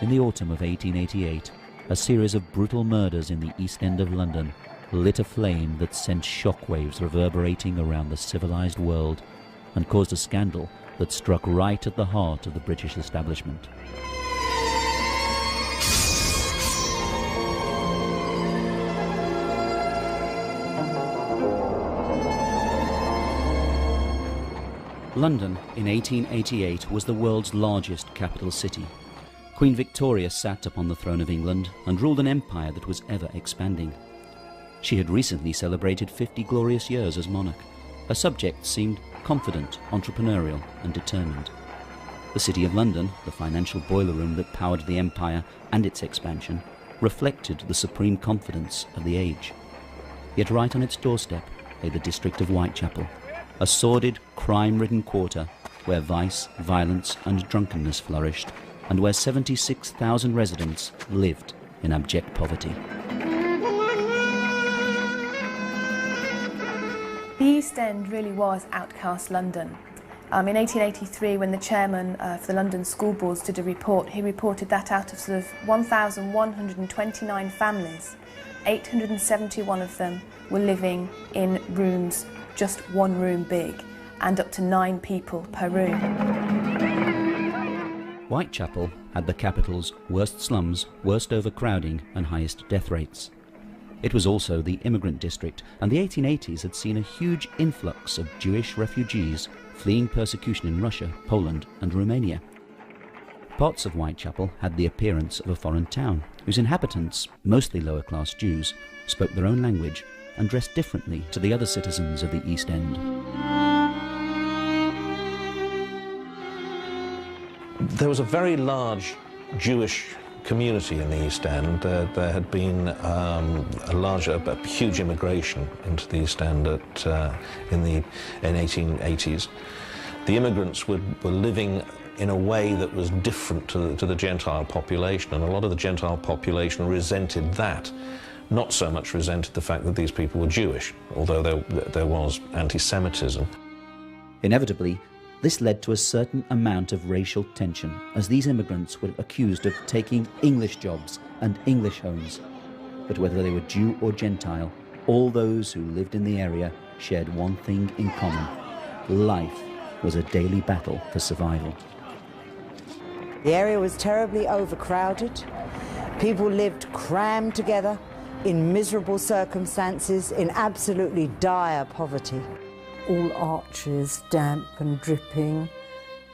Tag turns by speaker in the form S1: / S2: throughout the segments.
S1: In the autumn of 1888, a series of brutal murders in the East End of London lit a flame that sent shockwaves reverberating around the civilized world and caused a scandal that struck right at the heart of the British establishment. London in 1888 was the world's largest capital city. Queen Victoria sat upon the throne of England and ruled an empire that was ever expanding. She had recently celebrated 50 glorious years as monarch. Her subjects seemed confident, entrepreneurial and determined. The City of London, the financial boiler room that powered the empire and its expansion, reflected the supreme confidence of the age. Yet right on its doorstep lay the district of Whitechapel, a sordid, crime-ridden quarter where vice, violence and drunkenness flourished, and where 76,000 residents lived in abject poverty.
S2: The East End really was outcast London. In 1883, when the chairman for the London school boards did a report, he reported that out of sort of 1,129 families, 871 of them were living in rooms just one room big, and up to 9 people per room.
S1: Whitechapel had the capital's worst slums, worst overcrowding and highest death rates. It was also the immigrant district, and the 1880s had seen a huge influx of Jewish refugees fleeing persecution in Russia, Poland and Romania. Parts of Whitechapel had the appearance of a foreign town, whose inhabitants, mostly lower-class Jews, spoke their own language and dressed differently to the other citizens of the East End.
S3: There was a very large Jewish community in the East End. There had been a huge immigration into the East End in the 1880s. The immigrants were living in a way that was different to the Gentile population, and a lot of the Gentile population resented that. Not so much resented the fact that these people were Jewish, although there was anti-Semitism.
S1: Inevitably, this led to a certain amount of racial tension, as these immigrants were accused of taking English jobs and English homes. But whether they were Jew or Gentile, all those who lived in the area shared one thing in common: life was a daily battle for survival.
S4: The area was terribly overcrowded. People lived crammed together in miserable circumstances, in absolutely dire poverty.
S5: All arches damp and dripping,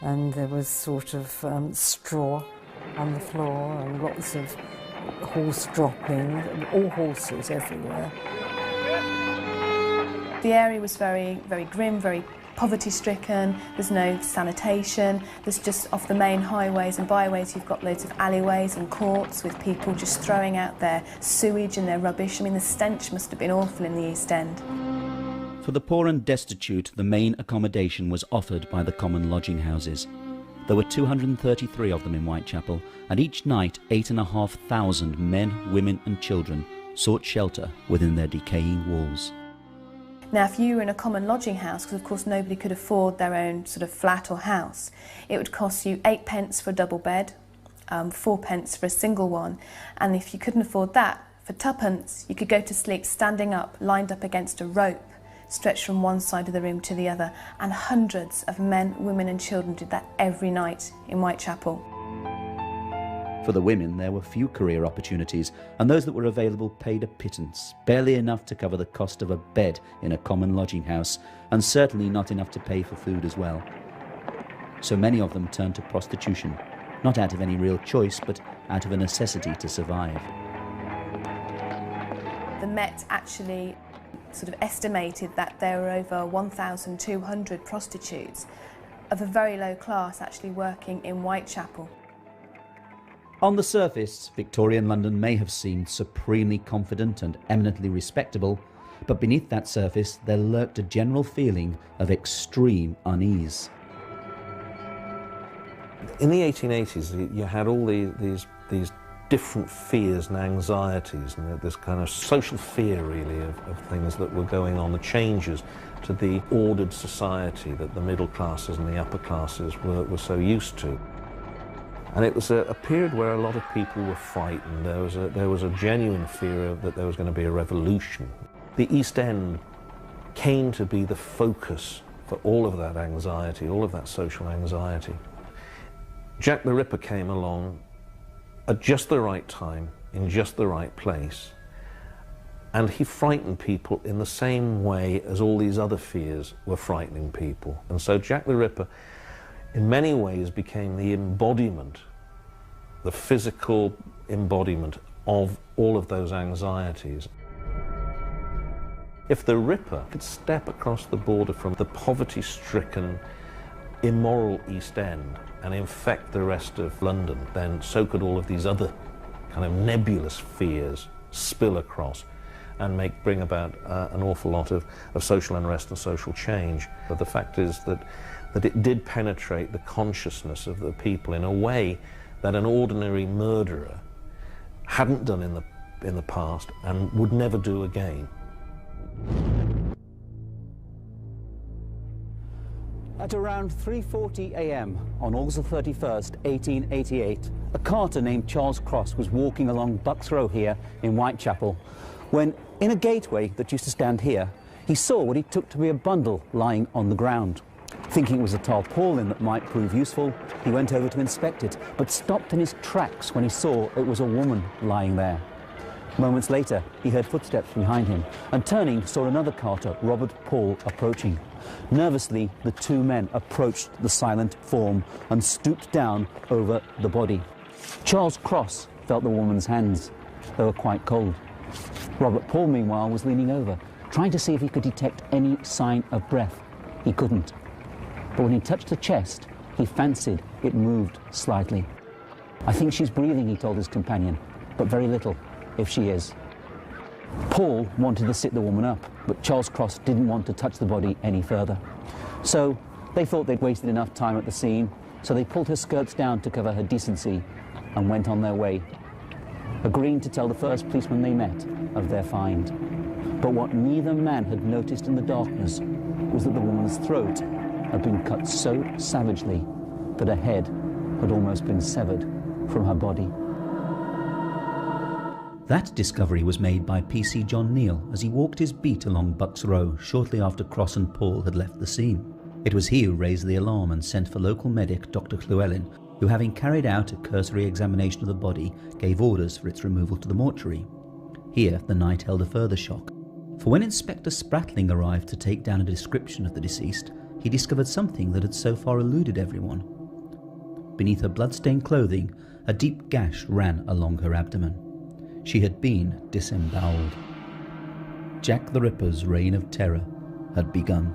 S5: and there was sort of straw on the floor and lots of horse dropping, all horses everywhere.
S2: The area was very, very grim, very poverty-stricken. There's no sanitation. There's just off the main highways and byways you've got loads of alleyways and courts with people just throwing out their sewage and their rubbish. I mean, the stench must have been awful in the East End.
S1: For the poor and destitute, the main accommodation was offered by the common lodging houses. There were 233 of them in Whitechapel, and each night 8,500 men, women and children sought shelter within their decaying walls.
S2: Now, if you were in a common lodging house, because of course nobody could afford their own sort of flat or house, it would cost you 8p for a double bed, 4p for a single one, and if you couldn't afford that, for 2p you could go to sleep standing up, lined up against a rope, stretched from one side of the room to the other, and hundreds of men, women and children did that every night in Whitechapel.
S1: For the women, there were few career opportunities, and those that were available paid a pittance, barely enough to cover the cost of a bed in a common lodging house, and certainly not enough to pay for food as well. So many of them turned to prostitution, not out of any real choice, but out of a necessity to survive.
S2: The Met actually sort of estimated that there were over 1,200 prostitutes of a very low class actually working in Whitechapel.
S1: On the surface, Victorian London may have seemed supremely confident and eminently respectable, but beneath that surface there lurked a general feeling of extreme unease.
S3: In the 1880s, you had all these different fears and anxieties, and this kind of social fear, really, of things that were going on, the changes to the ordered society that the middle classes and the upper classes were so used to. And it was a period where a lot of people were frightened. There was a genuine fear that there was going to be a revolution. The East End came to be the focus for all of that anxiety, all of that social anxiety. Jack the Ripper came along at just the right time, in just the right place, and he frightened people in the same way as all these other fears were frightening people. And so Jack the Ripper, in many ways, became the embodiment, the physical embodiment of all of those anxieties. If the Ripper could step across the border from the poverty-stricken, immoral East End and infect the rest of London, then so could all of these other kind of nebulous fears spill across and bring about an awful lot of social unrest and social change. But the fact is that it did penetrate the consciousness of the people in a way that an ordinary murderer hadn't done in the past and would never do again.
S1: At around 3:40 a.m. on August 31st, 1888, a carter named Charles Cross was walking along Bucks Row here in Whitechapel when, in a gateway that used to stand here, he saw what he took to be a bundle lying on the ground. Thinking it was a tarpaulin that might prove useful, he went over to inspect it, but stopped in his tracks when he saw it was a woman lying there. Moments later, he heard footsteps behind him, and turning, saw another carter, Robert Paul, approaching. Nervously, the two men approached the silent form and stooped down over the body. Charles Cross felt the woman's hands. They were quite cold. Robert Paul, meanwhile, was leaning over, trying to see if he could detect any sign of breath. He couldn't. But when he touched the chest, he fancied it moved slightly. "I think she's breathing," he told his companion, "but very little, if she is." Paul wanted to sit the woman up, but Charles Cross didn't want to touch the body any further. So they thought they'd wasted enough time at the scene, so they pulled her skirts down to cover her decency and went on their way, agreeing to tell the first policeman they met of their find. But what neither man had noticed in the darkness was that the woman's throat had been cut so savagely that her head had almost been severed from her body. That discovery was made by PC John Neal as he walked his beat along Bucks Row shortly after Cross and Paul had left the scene. It was he who raised the alarm and sent for local medic Dr. Llewellyn, who, having carried out a cursory examination of the body, gave orders for its removal to the mortuary. Here the night held a further shock, for when Inspector Spratling arrived to take down a description of the deceased, he discovered something that had so far eluded everyone. Beneath her blood-stained clothing, a deep gash ran along her abdomen. She had been disemboweled. Jack the Ripper's reign of terror had begun.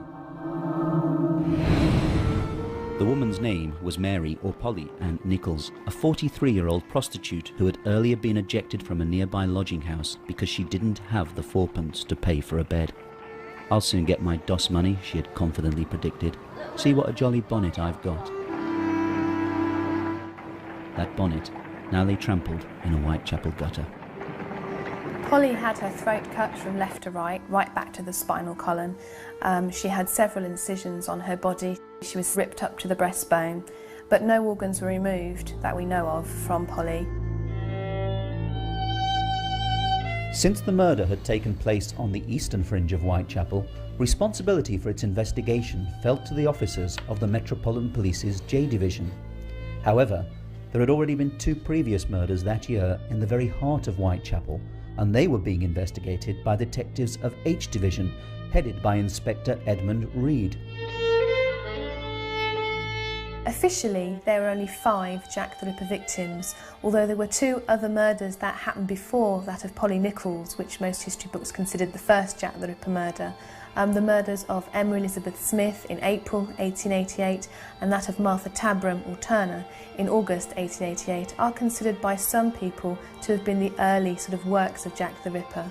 S1: The woman's name was Mary or Polly Ann Nichols, a 43-year-old prostitute who had earlier been ejected from a nearby lodging house because she didn't have the fourpence to pay for a bed. "I'll soon get my DOS money," she had confidently predicted. "See what a jolly bonnet I've got." That bonnet now lay trampled in a Whitechapel gutter.
S2: Polly had her throat cut from left to right back to the spinal column. She had several incisions on her body. She was ripped up to the breastbone, but no organs were removed that we know of from Polly.
S1: Since the murder had taken place on the eastern fringe of Whitechapel, responsibility for its investigation fell to the officers of the Metropolitan Police's J Division. However, there had already been 2 previous murders that year in the very heart of Whitechapel, and they were being investigated by detectives of H Division, headed by Inspector Edmund Reed.
S2: Officially, there were only 5 Jack the Ripper victims, although there were 2 other murders that happened before that of Polly Nichols, which most history books considered the first Jack the Ripper murder. The murders of Emma Elizabeth Smith in April 1888 and that of Martha Tabram or Turner in August 1888 are considered by some people to have been the early sort of works of Jack the Ripper.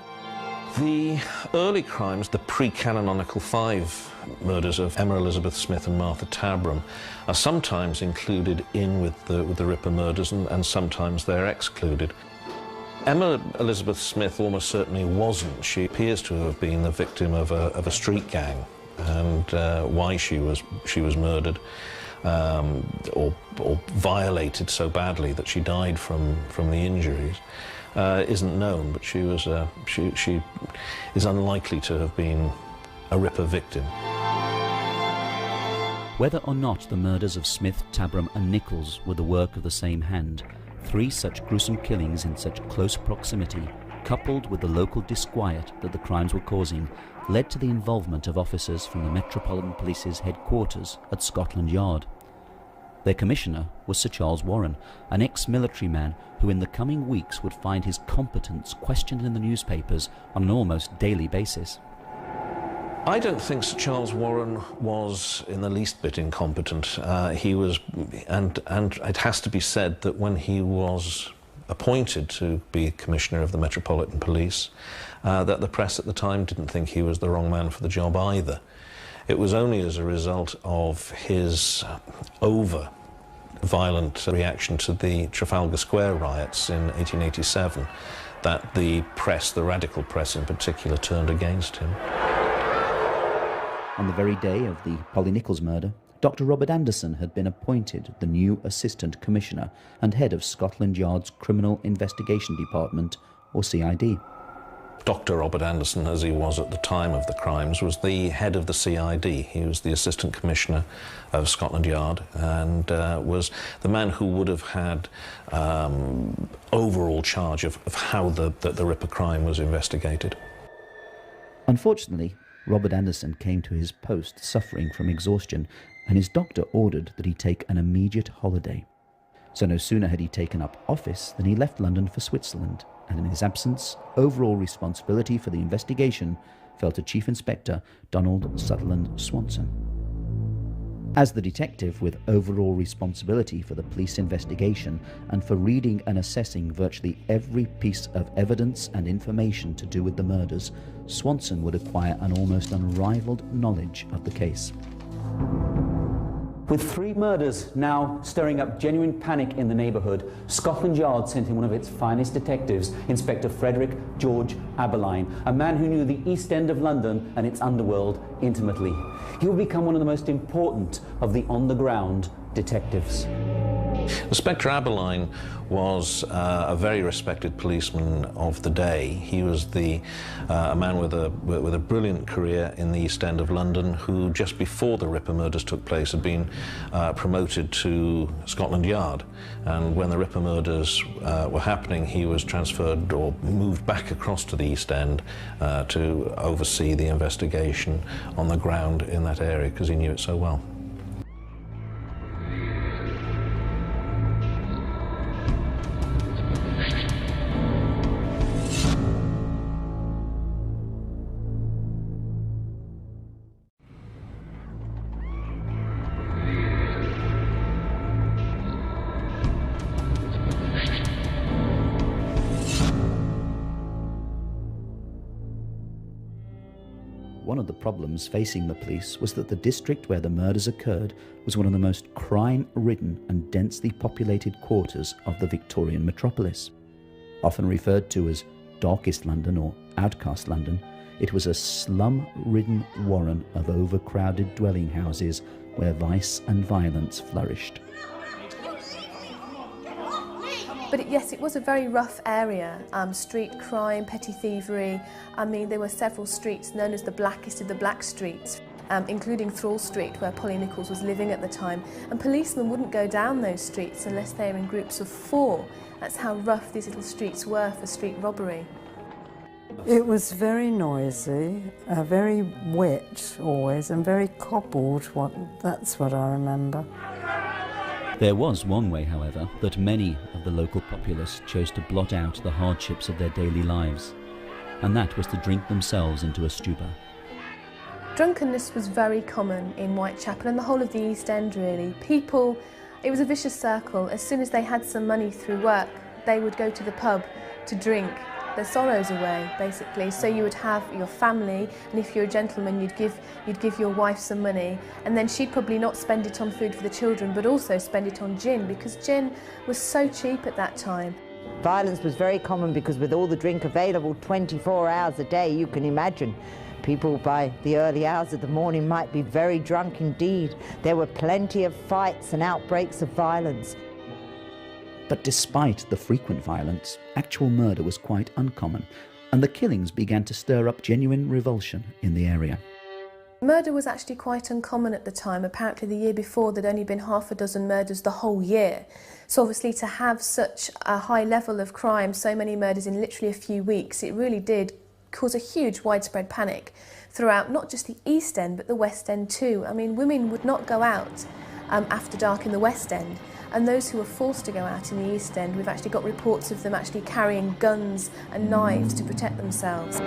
S3: The early crimes, the pre-canonical 5 murders of Emma Elizabeth Smith and Martha Tabram, are sometimes included in with the Ripper murders and sometimes they're excluded. Emma Elizabeth Smith almost certainly wasn't. She appears to have been the victim of a street gang, and why she was murdered or violated so badly that she died from the injuries isn't known, but she is unlikely to have been a Ripper victim.
S1: Whether or not the murders of Smith, Tabram and Nichols were the work of the same hand, 3 such gruesome killings in such close proximity, coupled with the local disquiet that the crimes were causing, led to the involvement of officers from the Metropolitan Police's headquarters at Scotland Yard. Their commissioner was Sir Charles Warren, an ex-military man who in the coming weeks would find his competence questioned in the newspapers on an almost daily basis.
S3: I don't think Sir Charles Warren was in the least bit incompetent. He was, and it has to be said that when he was appointed to be Commissioner of the Metropolitan Police, that the press at the time didn't think he was the wrong man for the job either. It was only as a result of his over-violent reaction to the Trafalgar Square riots in 1887 that the press, the radical press in particular, turned against him.
S1: On the very day of the Polly Nichols murder, Dr. Robert Anderson had been appointed the new Assistant Commissioner and head of Scotland Yard's Criminal Investigation Department, or CID.
S3: Dr. Robert Anderson, as he was at the time of the crimes, was the head of the CID. He was the Assistant Commissioner of Scotland Yard and was the man who would have had overall charge of how the Ripper crime was investigated.
S1: Unfortunately, Robert Anderson came to his post suffering from exhaustion, and his doctor ordered that he take an immediate holiday. So no sooner had he taken up office than he left London for Switzerland, and in his absence, overall responsibility for the investigation fell to Chief Inspector Donald Sutherland Swanson. As the detective with overall responsibility for the police investigation and for reading and assessing virtually every piece of evidence and information to do with the murders, Swanson would acquire an almost unrivaled knowledge of the case.
S6: With 3 murders now stirring up genuine panic in the neighbourhood, Scotland Yard sent in one of its finest detectives, Inspector Frederick George Aberline, a man who knew the East End of London and its underworld intimately. He would become one of the most important of the on-the-ground detectives.
S3: Inspector Aberline was a very respected policeman of the day. He was a man with a brilliant career in the East End of London, who just before the Ripper murders took place had been promoted to Scotland Yard. And when the Ripper murders were happening, he was transferred or moved back across to the East End to oversee the investigation on the ground in that area, because he knew it so well.
S1: One of the problems facing the police was that the district where the murders occurred was one of the most crime-ridden and densely populated quarters of the Victorian metropolis. Often referred to as Darkest London or Outcast London, it was a slum-ridden warren of overcrowded dwelling houses where vice and violence flourished.
S2: But yes, it was a very rough area. Street crime, petty thievery. I mean, there were several streets known as the blackest of the black streets, including Thrall Street, where Polly Nichols was living at the time. And policemen wouldn't go down those streets unless they were in groups of 4. That's how rough these little streets were for street robbery.
S5: It was very noisy, very wet always, and very cobbled. That's what I remember.
S1: There was one way, however, that many of the local populace chose to blot out the hardships of their daily lives, and that was to drink themselves into a stupor.
S2: Drunkenness was very common in Whitechapel and the whole of the East End, really. People, it was a vicious circle. As soon as they had some money through work, they would go to the pub to drink their sorrows away, basically. So you would have your family, and if you're a gentleman, you'd give your wife some money, and then she'd probably not spend it on food for the children, but also spend it on gin, because gin was so cheap at that time.
S4: Violence was very common because with all the drink available 24 hours a day, you can imagine people by the early hours of the morning might be very drunk indeed. There were plenty of fights and outbreaks of violence.
S1: But despite the frequent violence, actual murder was quite uncommon, and the killings began to stir up genuine revulsion in the area.
S2: Murder was actually quite uncommon at the time. Apparently the year before there'd only been half a dozen murders the whole year. So obviously to have such a high level of crime, so many murders in literally a few weeks, it really did cause a huge widespread panic throughout not just the East End but the West End too. I mean, women would not go out after dark in the West End, and those who were forced to go out in the East End, we've actually got reports of them actually carrying guns and knives to protect themselves.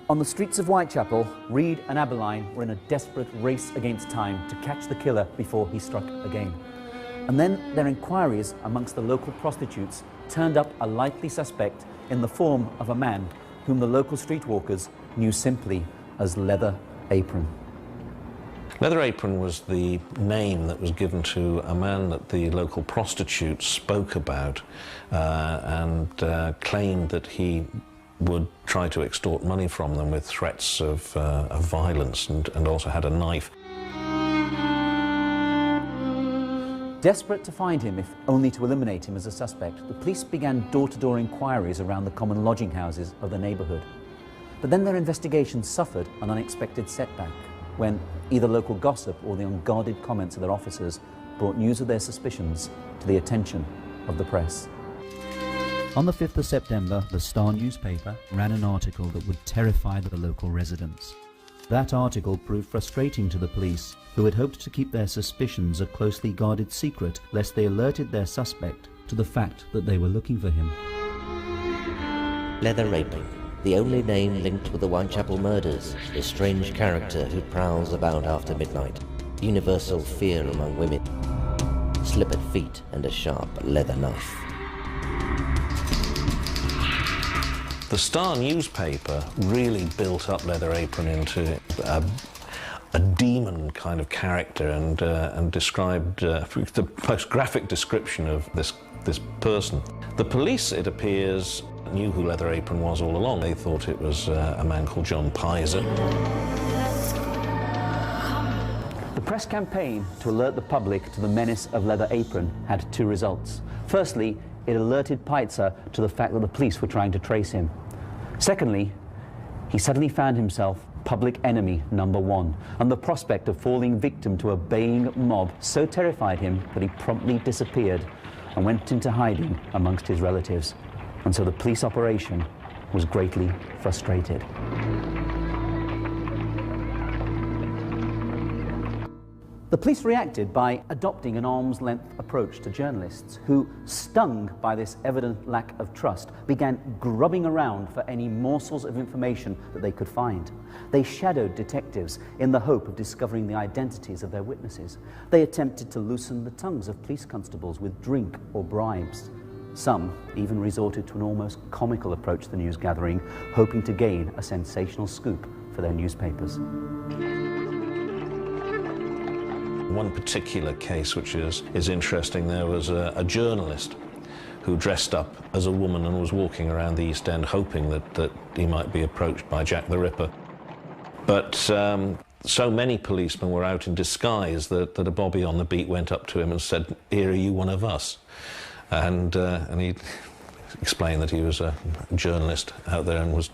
S6: On the streets of Whitechapel, Reed and Aberline were in a desperate race against time to catch the killer before he struck again. And then their inquiries amongst the local prostitutes turned up a likely suspect in the form of a man whom the local streetwalkers knew simply as Leather Apron.
S3: Leather Apron was the name that was given to a man that the local prostitutes spoke about and claimed that he would try to extort money from them with threats of violence, and also had a knife.
S6: Desperate to find him, if only to eliminate him as a suspect, the police began door-to-door inquiries around the common lodging houses of the neighbourhood. But then their investigation suffered an unexpected setback when either local gossip or the unguarded comments of their officers brought news of their suspicions to the attention of the press.
S1: On the 5th of September, the Star newspaper ran an article that would terrify the local residents. That article proved frustrating to the police, who had hoped to keep their suspicions a closely guarded secret lest they alerted their suspect to the fact that they were looking for him.
S7: Leather Apron, the only name linked with the Whitechapel murders, the strange character who prowls about after midnight, universal fear among women, slippered feet and a sharp leather knife.
S3: The Star newspaper really built up Leather Apron into a demon kind of character, and described the most graphic description of this person. The police, it appears, knew who Leather Apron was all along. They thought it was a man called John Pizer.
S6: The press campaign to alert the public to the menace of Leather Apron had two results. Firstly, it alerted Pizer to the fact that the police were trying to trace him. Secondly, he suddenly found himself public enemy number one, and the prospect of falling victim to a baying mob so terrified him that he promptly disappeared and went into hiding amongst his relatives. And so the police operation was greatly frustrated. The police reacted by adopting an arm's-length approach to journalists who, stung by this evident lack of trust, began grubbing around for any morsels of information that they could find. They shadowed detectives in the hope of discovering the identities of their witnesses. They attempted to loosen the tongues of police constables with drink or bribes. Some even resorted to an almost comical approach to the news gathering, hoping to gain a sensational scoop for their newspapers.
S3: One particular case which is interesting, there was a journalist who dressed up as a woman and was walking around the East End hoping that he might be approached by Jack the Ripper. But so many policemen were out in disguise that a bobby on the beat went up to him and said, "Here, are you one of us?" And he explained that he was a journalist out there and was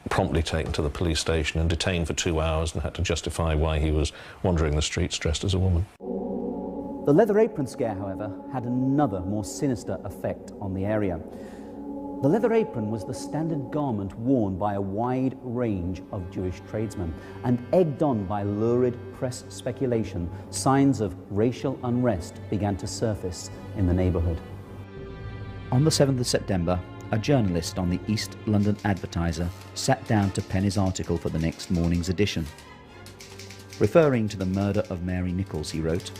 S3: promptly taken to the police station and detained for 2 hours and had to justify why he was wandering the streets dressed as a woman.
S6: The Leather Apron scare, however, had another more sinister effect on the area. The leather apron was the standard garment worn by a wide range of Jewish tradesmen, and egged on by lurid press speculation, signs of racial unrest began to surface in the neighbourhood.
S1: On the 7th of September, a journalist on the East London Advertiser sat down to pen his article for the next morning's edition. Referring to the murder of Mary Nichols, he wrote,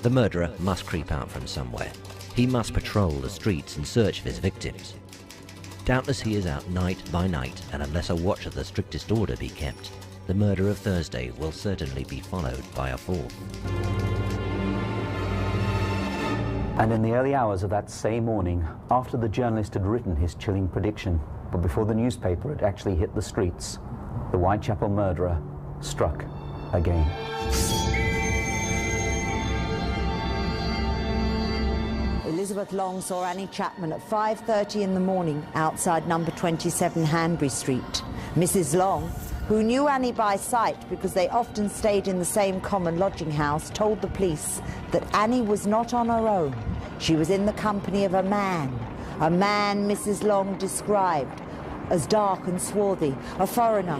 S7: "The murderer must creep out from somewhere. He must patrol the streets in search of his victims. Doubtless he is out night by night, and unless a watch of the strictest order be kept, the murder of Thursday will certainly be followed by a fourth."
S6: And in the early hours of that same morning, after the journalist had written his chilling prediction, but before the newspaper had actually hit the streets, the Whitechapel murderer struck again.
S4: Elizabeth Long saw Annie Chapman at 5:30 in the morning outside number 27 Hanbury Street. Mrs. Long, who knew Annie by sight because they often stayed in the same common lodging house, told the police that Annie was not on her own. She was in the company of a man Mrs. Long described as dark and swarthy, a foreigner.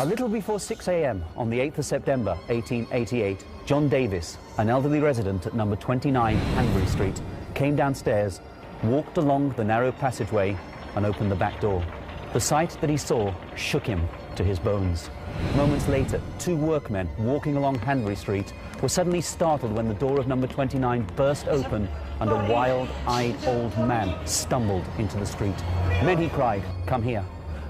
S6: A little before 6 a.m. on the 8th of September 1888, John Davis, an elderly resident at number 29 Hanbury Street, came downstairs, walked along the narrow passageway and opened the back door. The sight that he saw shook him to his bones. Moments later, two workmen walking along Hanbury Street were suddenly startled when the door of number 29 burst open and a wild-eyed old man stumbled into the street. "Men," he cried, "come here."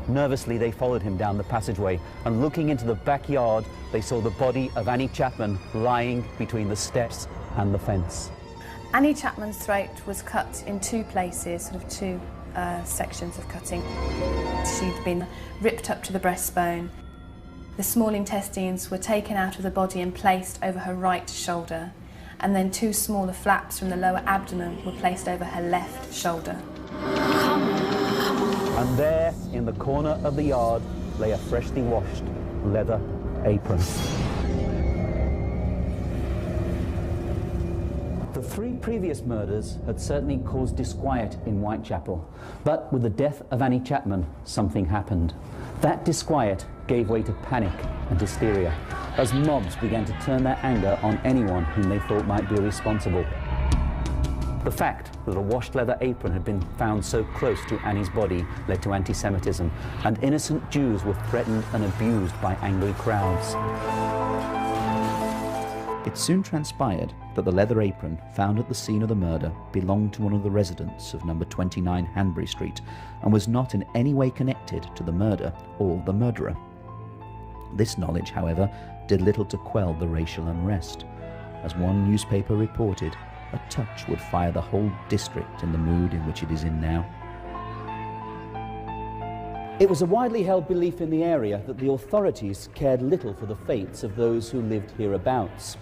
S6: Nervously, they followed him down the passageway, and looking into the backyard, they saw the body of Annie Chapman lying between the steps and the fence.
S2: Annie Chapman's throat was cut in two places, sort of two sections of cutting. She'd been ripped up to the breastbone. The small intestines were taken out of the body and placed over her right shoulder, and then two smaller flaps from the lower abdomen were placed over her left shoulder.
S6: And there, in the corner of the yard, lay a freshly washed leather apron. The three previous murders had certainly caused disquiet in Whitechapel, but with the death of Annie Chapman, something happened. That disquiet gave way to panic and hysteria, as mobs began to turn their anger on anyone whom they thought might be responsible. The fact that a washed leather apron had been found so close to Annie's body led to anti-Semitism, and innocent Jews were threatened and abused by angry crowds.
S1: It soon transpired that the leather apron found at the scene of the murder belonged to one of the residents of number 29 Hanbury Street and was not in any way connected to the murder or the murderer. This knowledge, however, did little to quell the racial unrest. As one newspaper reported, a touch would fire the whole district in the mood in which it is in now.
S6: It was a widely held belief in the area that the authorities cared little for the fates of those who lived hereabouts.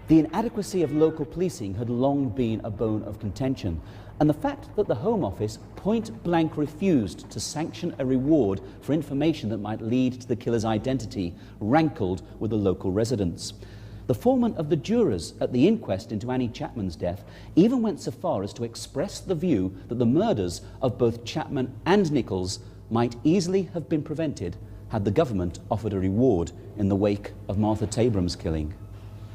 S6: The inadequacy of local policing had long been a bone of contention, and the fact that the Home Office point-blank refused to sanction a reward for information that might lead to the killer's identity rankled with the local residents. The foreman of the jurors at the inquest into Annie Chapman's death even went so far as to express the view that the murders of both Chapman and Nichols might easily have been prevented had the government offered a reward in the wake of Martha Tabram's killing.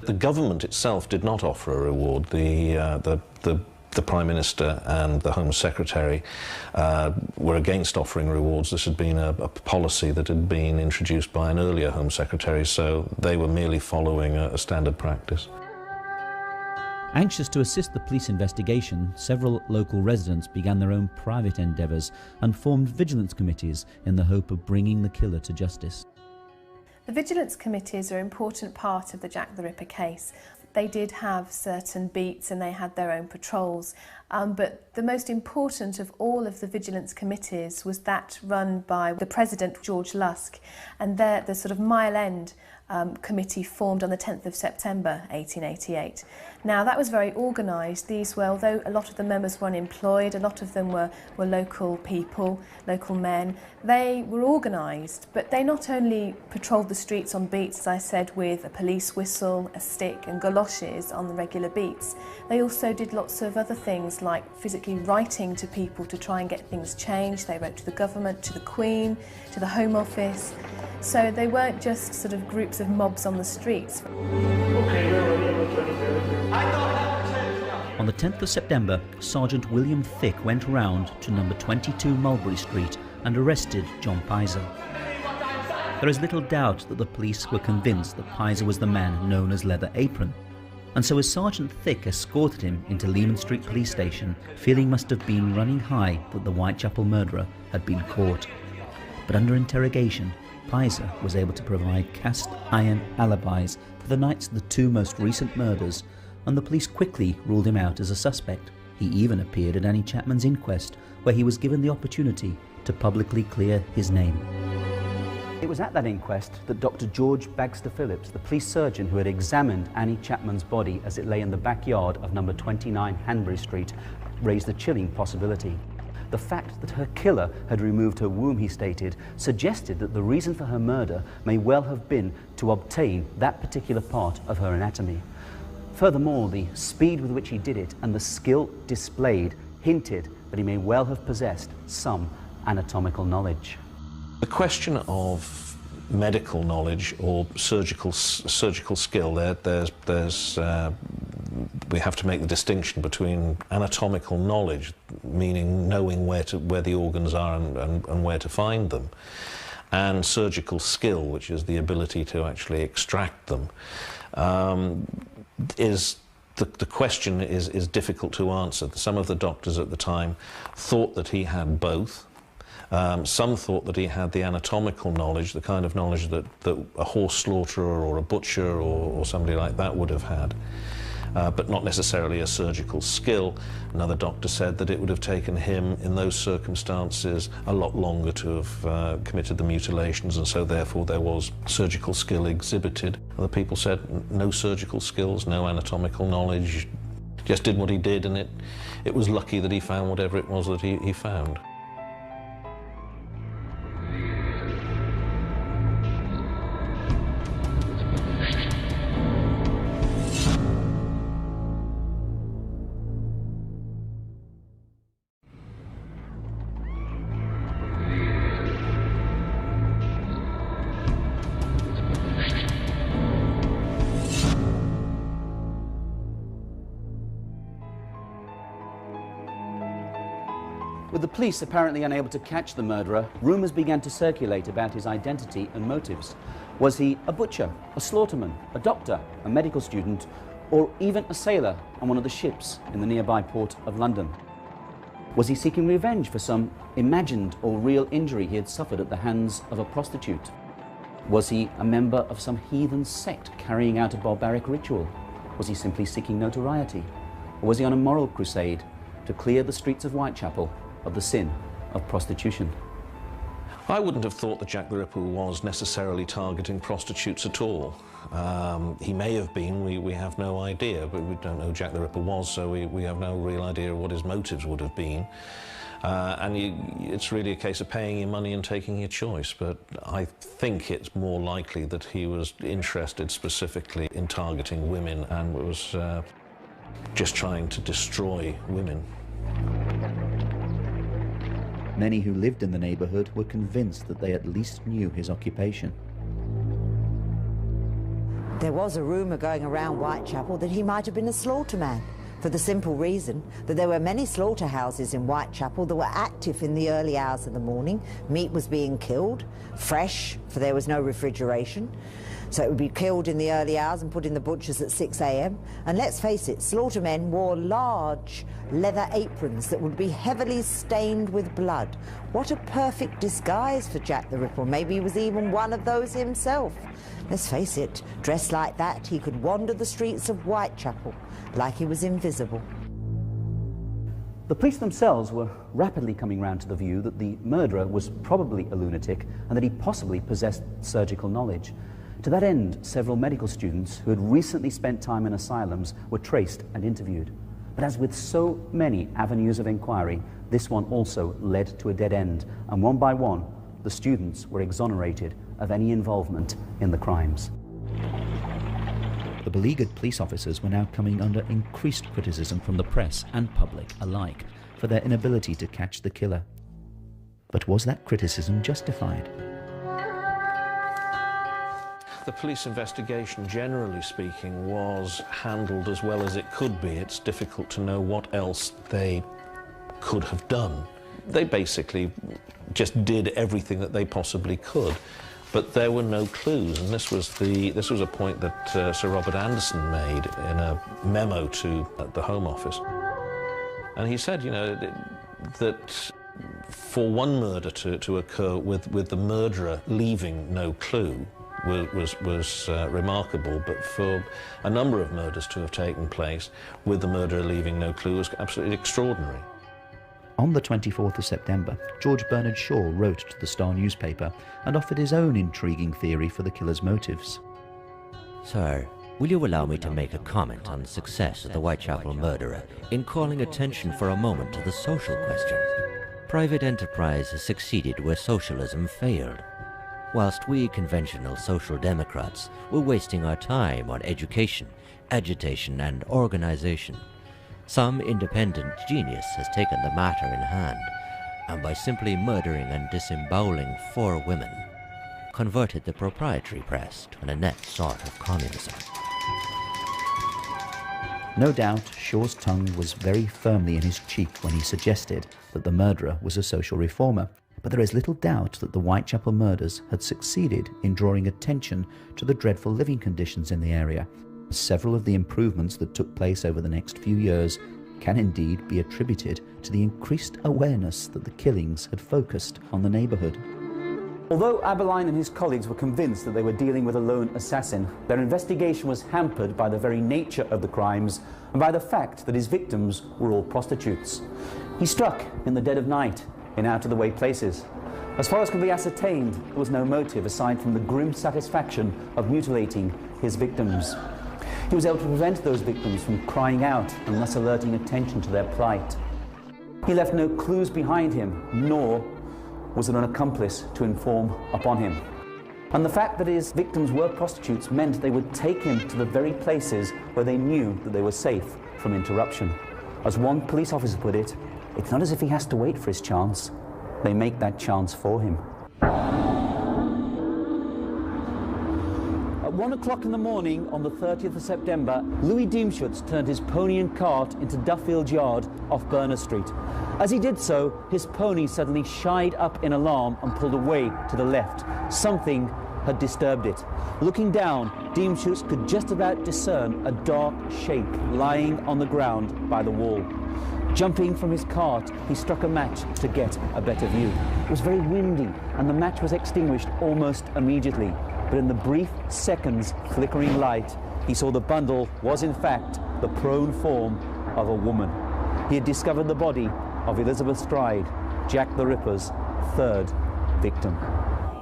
S3: The government itself did not offer a reward. The Prime Minister and the Home Secretary were against offering rewards. This had been a policy that had been introduced by an earlier Home Secretary, so they were merely following a standard practice.
S1: Anxious to assist the police investigation, several local residents began their own private endeavours and formed vigilance committees in the hope of bringing the killer to justice.
S2: The vigilance committees are an important part of the Jack the Ripper case. They did have certain beats and they had their own patrols, but the most important of all of the vigilance committees was that run by the president, George Lusk, and the sort of Mile End committee formed on the 10th of September 1888. Now that was very organised. These were, although a lot of the members were unemployed, a lot of them were local people, local men, they were organised, but they not only patrolled the streets on beats, as I said, with a police whistle, a stick and galoshes on the regular beats. They also did lots of other things like physically writing to people to try and get things changed. They wrote to the government, to the Queen, to the Home Office. So they weren't just sort of groups of mobs on the streets.
S1: On the 10th of September, Sergeant William Thick went round to number 22 Mulberry Street and arrested John Pizer. There is little doubt that the police were convinced that Pizer was the man known as Leather Apron, and so as Sergeant Thick escorted him into Leman Street Police Station, feeling must have been running high that the Whitechapel murderer had been caught. But under interrogation, Pizer was able to provide cast-iron alibis for the nights of the two most recent murders, and the police quickly ruled him out as a suspect. He even appeared at Annie Chapman's inquest, where he was given the opportunity to publicly clear his name.
S6: It was at that inquest that Dr. George Bagster Phillips, the police surgeon who had examined Annie Chapman's body as it lay in the backyard of number 29 Hanbury Street, raised a chilling possibility. The fact that her killer had removed her womb, he stated, suggested that the reason for her murder may well have been to obtain that particular part of her anatomy. Furthermore, the speed with which he did it and the skill displayed hinted that he may well have possessed some anatomical knowledge.
S3: The question of medical knowledge or surgical skill, we have to make the distinction between anatomical knowledge, meaning knowing where the organs are and where to find them, and surgical skill, which is the ability to actually extract them. The question is difficult to answer. Some of the doctors at the time thought that he had both. Some thought that he had the anatomical knowledge, the kind of knowledge that a horse slaughterer or a butcher or somebody like that would have had, but not necessarily a surgical skill. Another doctor said that it would have taken him, in those circumstances, a lot longer to have committed the mutilations, and so therefore there was surgical skill exhibited. Other people said no surgical skills, no anatomical knowledge, just did what he did, and it was lucky that he found whatever it was that he found.
S6: With the police apparently unable to catch the murderer, rumours began to circulate about his identity and motives. Was he a butcher, a slaughterman, a doctor, a medical student, or even a sailor on one of the ships in the nearby port of London? Was he seeking revenge for some imagined or real injury he had suffered at the hands of a prostitute? Was he a member of some heathen sect carrying out a barbaric ritual? Was he simply seeking notoriety? Or was he on a moral crusade to clear the streets of Whitechapel of the sin of prostitution?
S3: I wouldn't have thought that Jack the Ripper was necessarily targeting prostitutes at all. He may have been, we have no idea, but we don't know who Jack the Ripper was, so we have no real idea of what his motives would have been. It's really a case of paying your money and taking your choice, but I think it's more likely that he was interested specifically in targeting women and was just trying to destroy women.
S1: Many who lived in the neighbourhood were convinced that they at least knew his occupation.
S4: There was a rumour going around Whitechapel that he might have been a slaughterman, for the simple reason that there were many slaughterhouses in Whitechapel that were active in the early hours of the morning. Meat was being killed, fresh, for there was no refrigeration. So it would be killed in the early hours and put in the butchers at 6 a.m. And let's face it, slaughtermen wore large leather aprons that would be heavily stained with blood. What a perfect disguise for Jack the Ripper. Maybe he was even one of those himself. Let's face it, dressed like that, he could wander the streets of Whitechapel like he was invisible.
S6: The police themselves were rapidly coming round to the view that the murderer was probably a lunatic and that he possibly possessed surgical knowledge. To that end, several medical students who had recently spent time in asylums were traced and interviewed. But as with so many avenues of inquiry, this one also led to a dead end, and one by one, the students were exonerated of any involvement in the crimes.
S1: The beleaguered police officers were now coming under increased criticism from the press and public alike for their inability to catch the killer. But was that criticism justified?
S3: The police investigation, generally speaking, was handled as well as it could be. It's difficult to know what else they could have done. They basically just did everything that they possibly could, but there were no clues, and this was a point that Sir Robert Anderson made in a memo to the Home Office. And he said, you know, that for one murder to occur with the murderer leaving no clue was remarkable, but for a number of murders to have taken place with the murderer leaving no clue was absolutely extraordinary.
S1: On the 24th of September, George Bernard Shaw wrote to the Star newspaper and offered his own intriguing theory for the killer's motives.
S7: Sir, will you allow me to make a comment on the success of the Whitechapel murderer in calling attention for a moment to the social question? Private enterprise has succeeded where socialism failed. Whilst we conventional social democrats were wasting our time on education, agitation and organization, some independent genius has taken the matter in hand, and by simply murdering and disemboweling 4 women, converted the proprietary press to an inept sort of communism.
S1: No doubt, Shaw's tongue was very firmly in his cheek when he suggested that the murderer was a social reformer, but there is little doubt that the Whitechapel murders had succeeded in drawing attention to the dreadful living conditions in the area. Several of the improvements that took place over the next few years can indeed be attributed to the increased awareness that the killings had focused on the neighbourhood.
S6: Although Abberline and his colleagues were convinced that they were dealing with a lone assassin, their investigation was hampered by the very nature of the crimes and by the fact that his victims were all prostitutes. He struck in the dead of night in out-of-the-way places. As far as could be ascertained, there was no motive aside from the grim satisfaction of mutilating his victims. He was able to prevent those victims from crying out and thus alerting attention to their plight. He left no clues behind him, nor was there an accomplice to inform upon him. And the fact that his victims were prostitutes meant they would take him to the very places where they knew that they were safe from interruption. As one police officer put it, it's not as if he has to wait for his chance. They make that chance for him. At 1 o'clock in the morning on the 30th of September, Louis Diemschutz turned his pony and cart into Duffield Yard off Berner Street. As he did so, his pony suddenly shied up in alarm and pulled away to the left. Something had disturbed it. Looking down, Diemschutz could just about discern a dark shape lying on the ground by the wall. Jumping from his cart, he struck a match to get a better view. It was very windy, and the match was extinguished almost immediately. But in the brief seconds flickering light, he saw the bundle was in fact the prone form of a woman. He had discovered the body of Elizabeth Stride, Jack the Ripper's 3rd victim.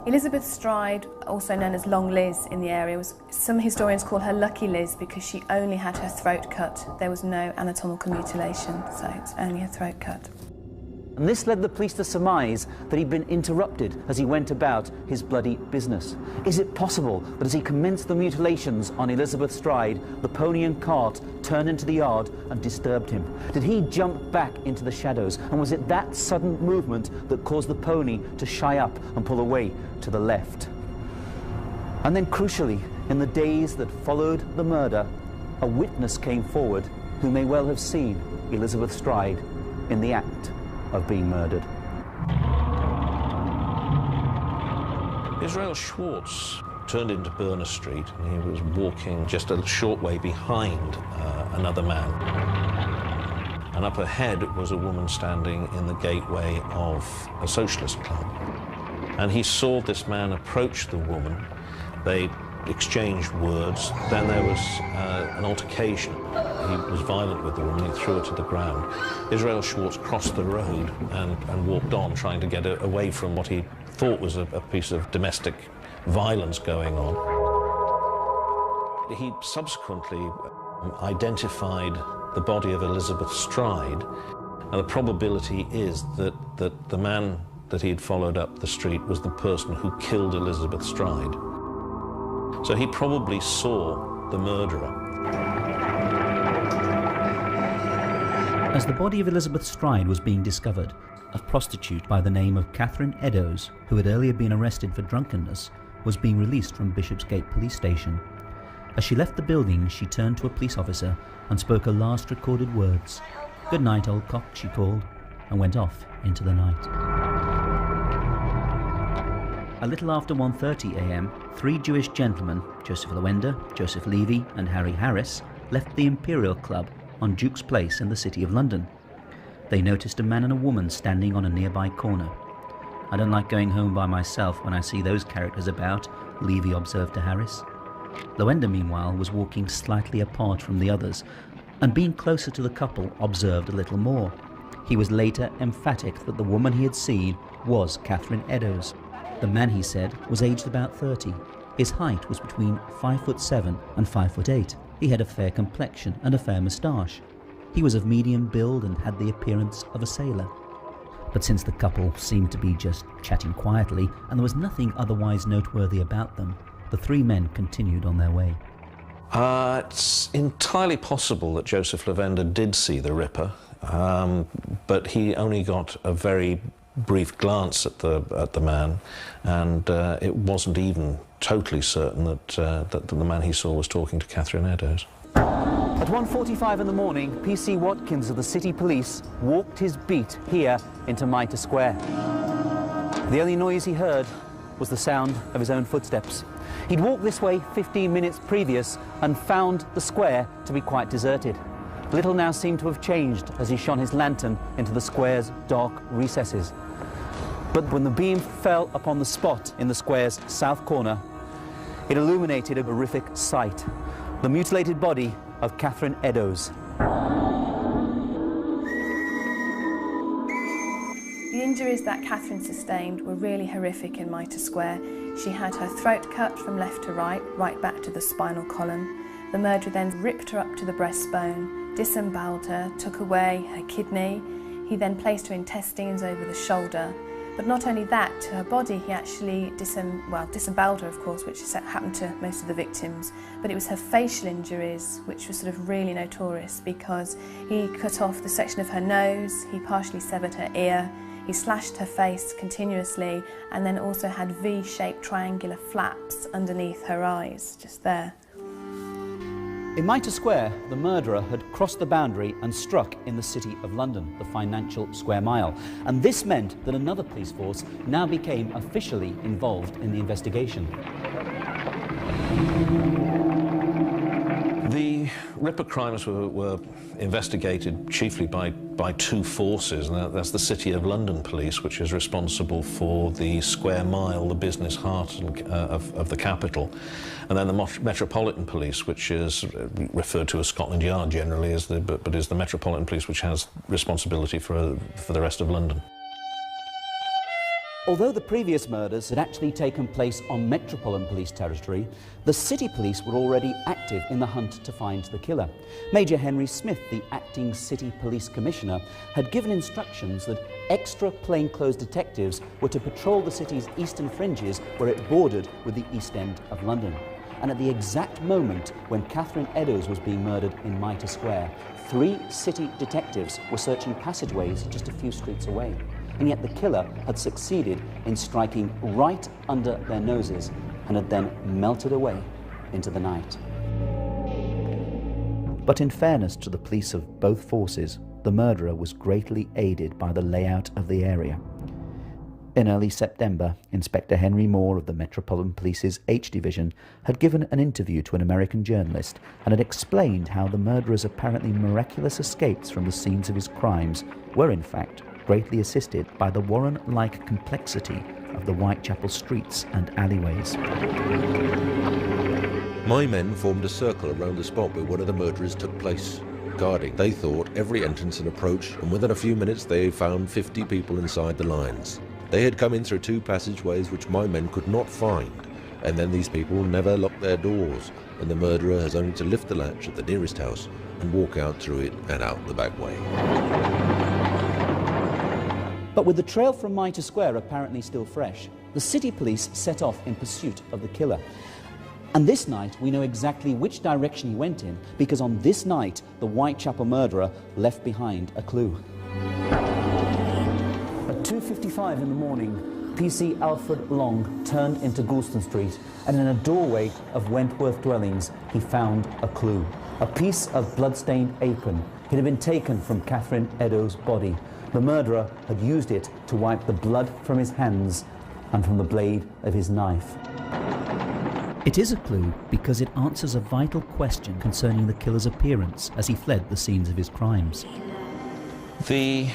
S2: Elizabeth Stride, also known as Long Liz in the area, some historians call her Lucky Liz because she only had her throat cut. There was no anatomical mutilation, so it's only a throat cut.
S6: And this led the police to surmise that he'd been interrupted as he went about his bloody business. Is it possible that as he commenced the mutilations on Elizabeth Stride, the pony and cart turned into the yard and disturbed him? Did he jump back into the shadows? And was it that sudden movement that caused the pony to shy up and pull away to the left? And then crucially, in the days that followed the murder, a witness came forward who may well have seen Elizabeth Stride in the act of being murdered.
S3: Israel Schwartz turned into Berner Street and he was walking just a short way behind another man. And up ahead was a woman standing in the gateway of a socialist club. And he saw this man approach the woman. They exchanged words. Then there was an altercation. He was violent with the woman. He threw her to the ground. Israel Schwartz crossed the road and walked on, trying to get away from what he thought was a piece of domestic violence going on. He subsequently identified the body of Elizabeth Stride, and the probability is that the man that he had followed up the street was the person who killed Elizabeth Stride. So he probably saw the murderer.
S1: As the body of Elizabeth Stride was being discovered, a prostitute by the name of Catherine Eddowes, who had earlier been arrested for drunkenness, was being released from Bishopsgate Police Station. As she left the building, she turned to a police officer and spoke her last recorded words. "Good night, old cock," she called, and went off into the night. A little after 1:30 a.m, 3 Jewish gentlemen, Joseph Lewender, Joseph Levy and Harry Harris, left the Imperial Club on Duke's Place in the City of London. They noticed a man and a woman standing on a nearby corner. "I don't like going home by myself when I see those characters about," Levy observed to Harris. Loenda, meanwhile, was walking slightly apart from the others, and being closer to the couple, observed a little more. He was later emphatic that the woman he had seen was Catherine Eddowes. The man, he said, was aged about 30. His height was between 5'7" and 5'8". He had a fair complexion and a fair moustache. He was of medium build and had the appearance of a sailor. But since the couple seemed to be just chatting quietly, and there was nothing otherwise noteworthy about them, the three men continued on their way.
S3: It's entirely possible that Joseph Lavender did see the Ripper, but he only got a very brief glance at the man, and it wasn't even totally certain that the man he saw was talking to Catherine Eddowes.
S6: At 1:45 in the morning, PC Watkins of the City Police walked his beat here into Mitre Square. The only noise he heard was the sound of his own footsteps. He'd walked this way 15 minutes previous and found the square to be quite deserted. Little now seemed to have changed as he shone his lantern into the square's dark recesses. But when the beam fell upon the spot in the square's south corner, it illuminated a horrific sight: the mutilated body of Catherine Eddowes.
S2: The injuries that Catherine sustained were really horrific in Mitre Square. She had her throat cut from left to right back to the spinal column. The murderer then ripped her up to the breastbone, disemboweled her, took away her kidney. He then placed her intestines over the shoulder. But not only that, to her body he actually disemboweled her, of course, which happened to most of the victims, but it was her facial injuries which were sort of really notorious, because he cut off the section of her nose, he partially severed her ear, he slashed her face continuously, and then also had V-shaped triangular flaps underneath her eyes, just there.
S6: In Mitre Square, the murderer had crossed the boundary and struck in the City of London, the financial square mile. And this meant that another police force now became officially involved in the investigation.
S3: The Ripper crimes were investigated chiefly by two forces, and that's the City of London Police, which is responsible for the square mile, the business heart of the capital, and then the Metropolitan Police, which is referred to as Scotland Yard generally, but is the Metropolitan Police which has responsibility for the rest of London.
S6: Although the previous murders had actually taken place on Metropolitan Police territory, the City Police were already active in the hunt to find the killer. Major Henry Smith, the acting City Police Commissioner, had given instructions that extra plainclothes detectives were to patrol the city's eastern fringes where it bordered with the East End of London. And at the exact moment when Catherine Eddowes was being murdered in Mitre Square, 3 city detectives were searching passageways just a few streets away. And yet the killer had succeeded in striking right under their noses and had then melted away into the night.
S1: But in fairness to the police of both forces, the murderer was greatly aided by the layout of the area. In early September, Inspector Henry Moore of the Metropolitan Police's H Division had given an interview to an American journalist and had explained how the murderer's apparently miraculous escapes from the scenes of his crimes were in fact greatly assisted by the Warren-like complexity of the Whitechapel streets and alleyways.
S8: My men formed a circle around the spot where one of the murderers took place, guarding. They thought every entrance and approach, and within a few minutes they found 50 people inside the lines. They had come in through 2 passageways which my men could not find, and then these people never locked their doors, and the murderer has only to lift the latch at the nearest house and walk out through it and out the back way.
S6: But with the trail from Mitre Square apparently still fresh, the City Police set off in pursuit of the killer. And this night we know exactly which direction he went in, because on this night the Whitechapel murderer left behind a clue. At 2:55 in the morning, PC Alfred Long turned into Goulston Street, and in a doorway of Wentworth dwellings he found a clue. A piece of blood-stained apron. It had been taken from Catherine Eddowes' body. The murderer had used it to wipe the blood from his hands and from the blade of his knife.
S1: It is a clue because it answers a vital question concerning the killer's appearance as he fled the scenes of his crimes.
S3: The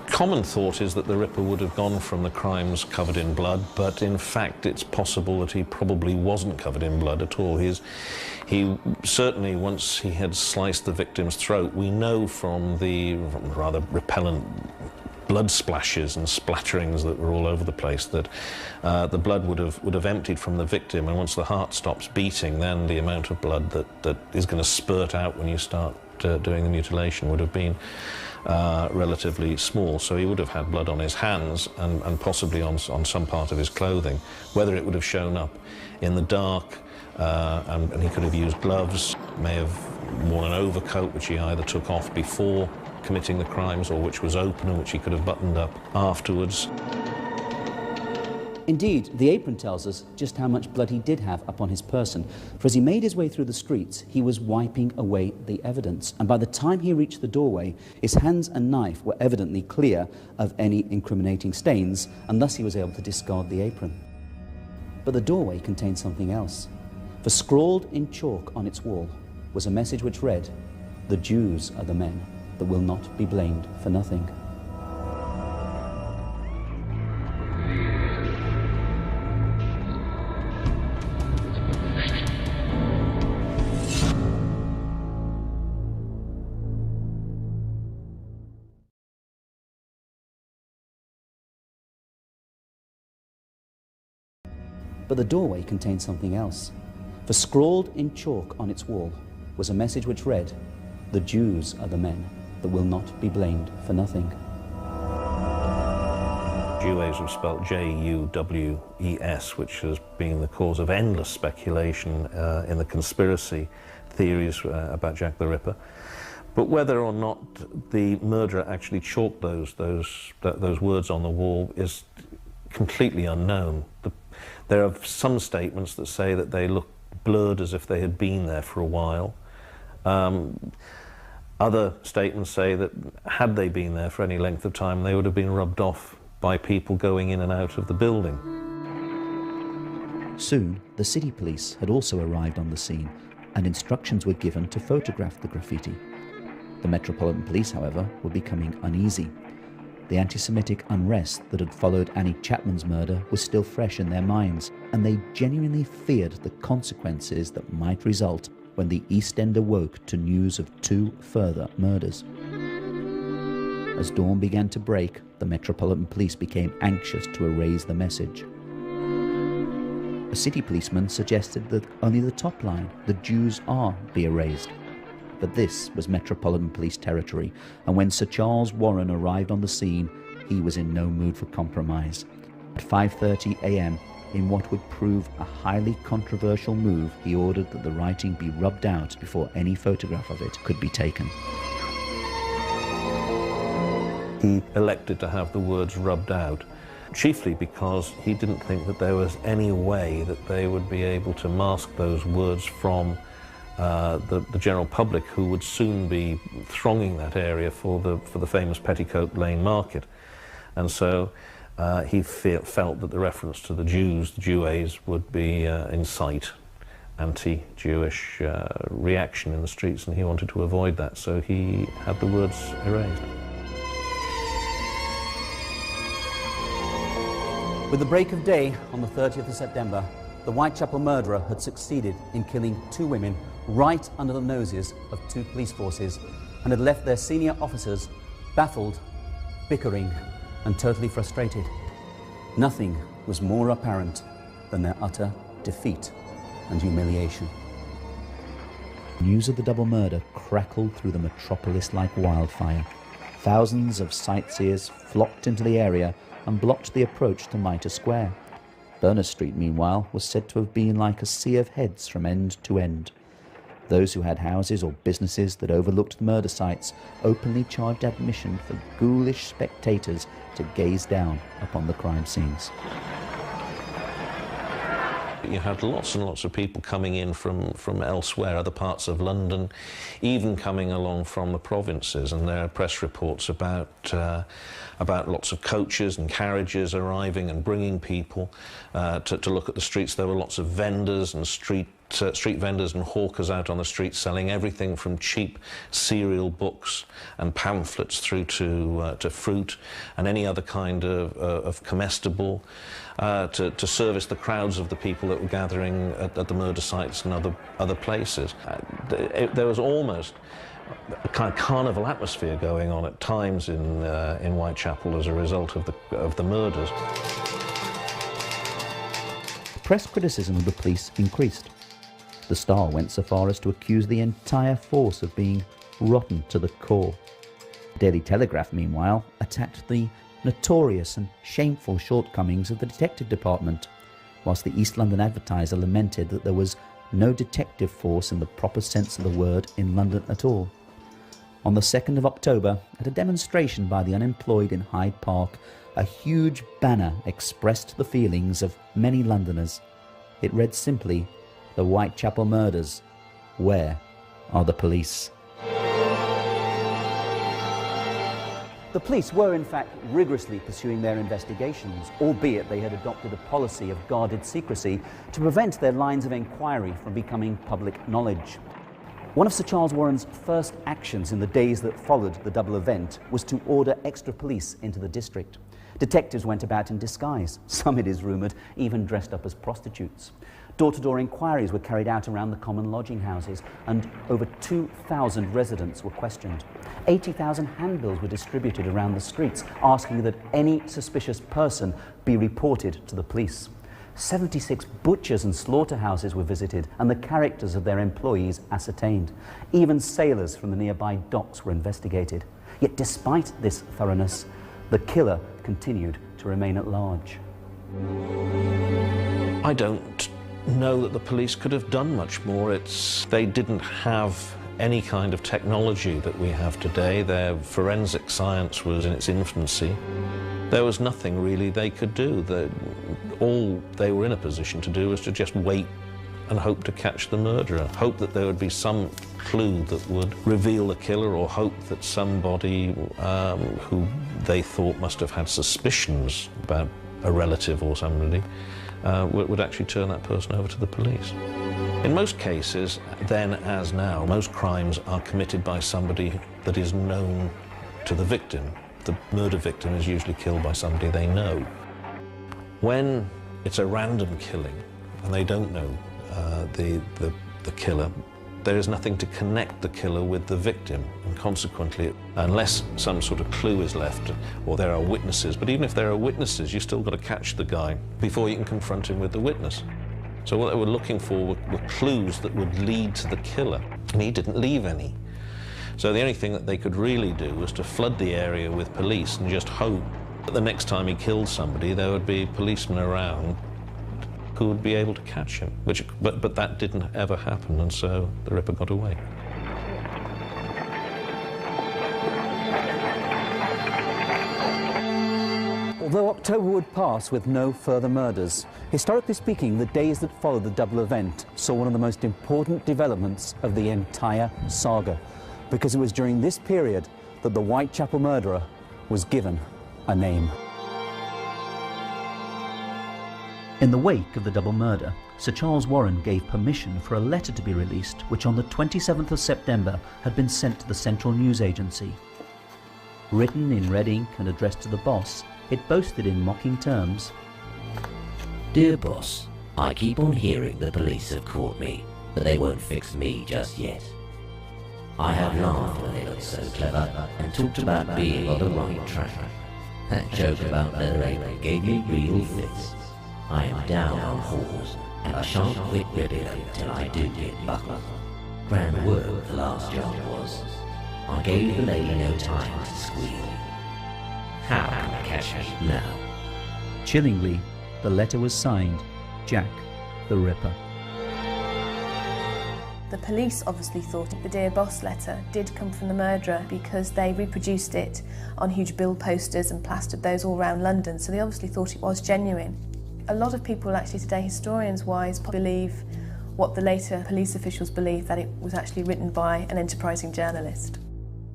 S3: common thought is that the Ripper would have gone from the crimes covered in blood, but in fact it's possible that he probably wasn't covered in blood at all. He certainly, once he had sliced the victim's throat, we know from the rather repellent blood splashes and splatterings that were all over the place that the blood would have emptied from the victim, and once the heart stops beating, then the amount of blood that is going to spurt out when you start doing the mutilation would have been relatively small. So he would have had blood on his hands and possibly on some part of his clothing. Whether it would have shown up in the dark, and he could have used gloves, may have worn an overcoat which he either took off before committing the crimes or which was open and which he could have buttoned up afterwards.
S1: Indeed, the apron tells us just how much blood he did have upon his person, for as he made his way through the streets, he was wiping away the evidence, and by the time he reached the doorway, his hands and knife were evidently clear of any incriminating stains, and thus he was able to discard the apron. But the doorway contained something else, for scrawled in chalk on its wall was a message which read, "The Jews are the men that will not be blamed for nothing." But the doorway contained something else, for scrawled in chalk on its wall was a message which read, "The Jews are the men that will not be blamed for nothing."
S3: Jews was spelled J-U-W-E-S, which has been the cause of endless speculation in the conspiracy theories about Jack the Ripper. But whether or not the murderer actually chalked those words on the wall is completely unknown. There are some statements that say that they look blurred as if they had been there for a while. Other statements say that had they been there for any length of time, they would have been rubbed off by people going in and out of the building.
S1: Soon, the city police had also arrived on the scene, and instructions were given to photograph the graffiti. The Metropolitan Police, however, were becoming uneasy. The anti-Semitic unrest that had followed Annie Chapman's murder was still fresh in their minds, and they genuinely feared the consequences that might result when the East End awoke to news of 2 further murders. As dawn began to break, the Metropolitan Police became anxious to erase the message. A city policeman suggested that only the top line, "The Jews are," be erased. But this was Metropolitan Police territory, and when Sir Charles Warren arrived on the scene, he was in no mood for compromise. At 5:30 a.m., in what would prove a highly controversial move, he ordered that the writing be rubbed out before any photograph of it could be taken.
S3: He elected to have the words rubbed out, chiefly because he didn't think that there was any way that they would be able to mask those words from the general public, who would soon be thronging that area for the famous Petticoat Lane market. And so he felt that the reference to the Jews, the Jewes, would be incite anti-Jewish reaction in the streets, and he wanted to avoid that, so he had the words erased.
S1: With the break of day on the 30th of September, the Whitechapel murderer had succeeded in killing 2 women right under the noses of 2 police forces, and had left their senior officers baffled, bickering, and totally frustrated. Nothing was more apparent than their utter defeat and humiliation. News of the double murder crackled through the metropolis like wildfire. Thousands of sightseers flocked into the area and blocked the approach to Mitre Square. Berners Street, meanwhile, was said to have been like a sea of heads from end to end. Those who had houses or businesses that overlooked the murder sites openly charged admission for ghoulish spectators to gaze down upon the crime scenes.
S3: You had lots and lots of people coming in from elsewhere, other parts of London, even coming along from the provinces, and there are press reports about lots of coaches and carriages arriving and bringing people to look at the streets. There were lots of vendors and street street vendors and hawkers out on the street selling everything from cheap cereal books and pamphlets through to fruit and any other kind of comestible, to service the crowds of the people that were gathering at the murder sites and other places. There was almost a kind of carnival atmosphere going on at times in Whitechapel as a result of the murders.
S1: Press criticism of the police increased. The Star went so far as to accuse the entire force of being rotten to the core. The Daily Telegraph, meanwhile, attacked the notorious and shameful shortcomings of the detective department, whilst the East London Advertiser lamented that there was no detective force in the proper sense of the word in London at all. On the 2nd of October, at a demonstration by the unemployed in Hyde Park, a huge banner expressed the feelings of many Londoners. It read simply, "The Whitechapel Murders. Where are the police?"
S6: The police were in fact rigorously pursuing their investigations, albeit they had adopted a policy of guarded secrecy to prevent their lines of inquiry from becoming public knowledge. One of Sir Charles Warren's first actions in the days that followed the double event was to order extra police into the district. Detectives went about in disguise, some, it is rumoured, even dressed up as prostitutes. Door-to-door inquiries were carried out around the common lodging houses, and over 2,000 residents were questioned. 80,000 handbills were distributed around the streets, asking that any suspicious person be reported to the police. 76 butchers and slaughterhouses were visited, and the characters of their employees ascertained. Even sailors from the nearby docks were investigated. Yet despite this thoroughness, the killer continued to remain at large.
S3: I don't know that the police could have done much more. They didn't have any kind of technology that we have today. Their forensic science was in its infancy. There was nothing really they could do. All they were in a position to do was to just wait and hope to catch the murderer, hope that there would be some clue that would reveal the killer, or hope that somebody who they thought must have had suspicions about a relative or somebody would actually turn that person over to the police. In most cases, then as now, most crimes are committed by somebody that is known to the victim. The murder victim is usually killed by somebody they know. When it's a random killing and they don't know the killer, there is nothing to connect the killer with the victim, and consequently, unless some sort of clue is left or there are witnesses, but even if there are witnesses, you've still got to catch the guy before you can confront him with the witness. So what they were looking for were clues that would lead to the killer, and he didn't leave any. So the only thing that they could really do was to flood the area with police and just hope that the next time he killed somebody there would be policemen around who would be able to catch him. But that didn't ever happen, and so the Ripper got away.
S6: Although October would pass with no further murders, historically speaking, the days that followed the double event saw one of the most important developments of the entire saga, because it was during this period that the Whitechapel murderer was given a name.
S1: In the wake of the double murder, Sir Charles Warren gave permission for a letter to be released, which on the 27th of September had been sent to the Central News Agency. Written in red ink and addressed to the boss, it boasted in mocking terms,
S7: Dear boss, I keep on hearing the police have caught me, but they won't fix me just yet. I have laughed when they looked so clever and talked about being on the right track. That joke about murdering gave me real fits. I am down on whores, and I shan't quit ripping them till I do get buckled. Grand work the last job was. I gave the lady no time to squeal. How can I catch me now?
S1: Chillingly, the letter was signed, Jack the Ripper.
S2: The police obviously thought the Dear Boss letter did come from the murderer because they reproduced it on huge bill posters and plastered those all around London, so they obviously thought it was genuine. A lot of people actually today, historians-wise, believe what the later police officials believed, that it was actually written by an enterprising journalist.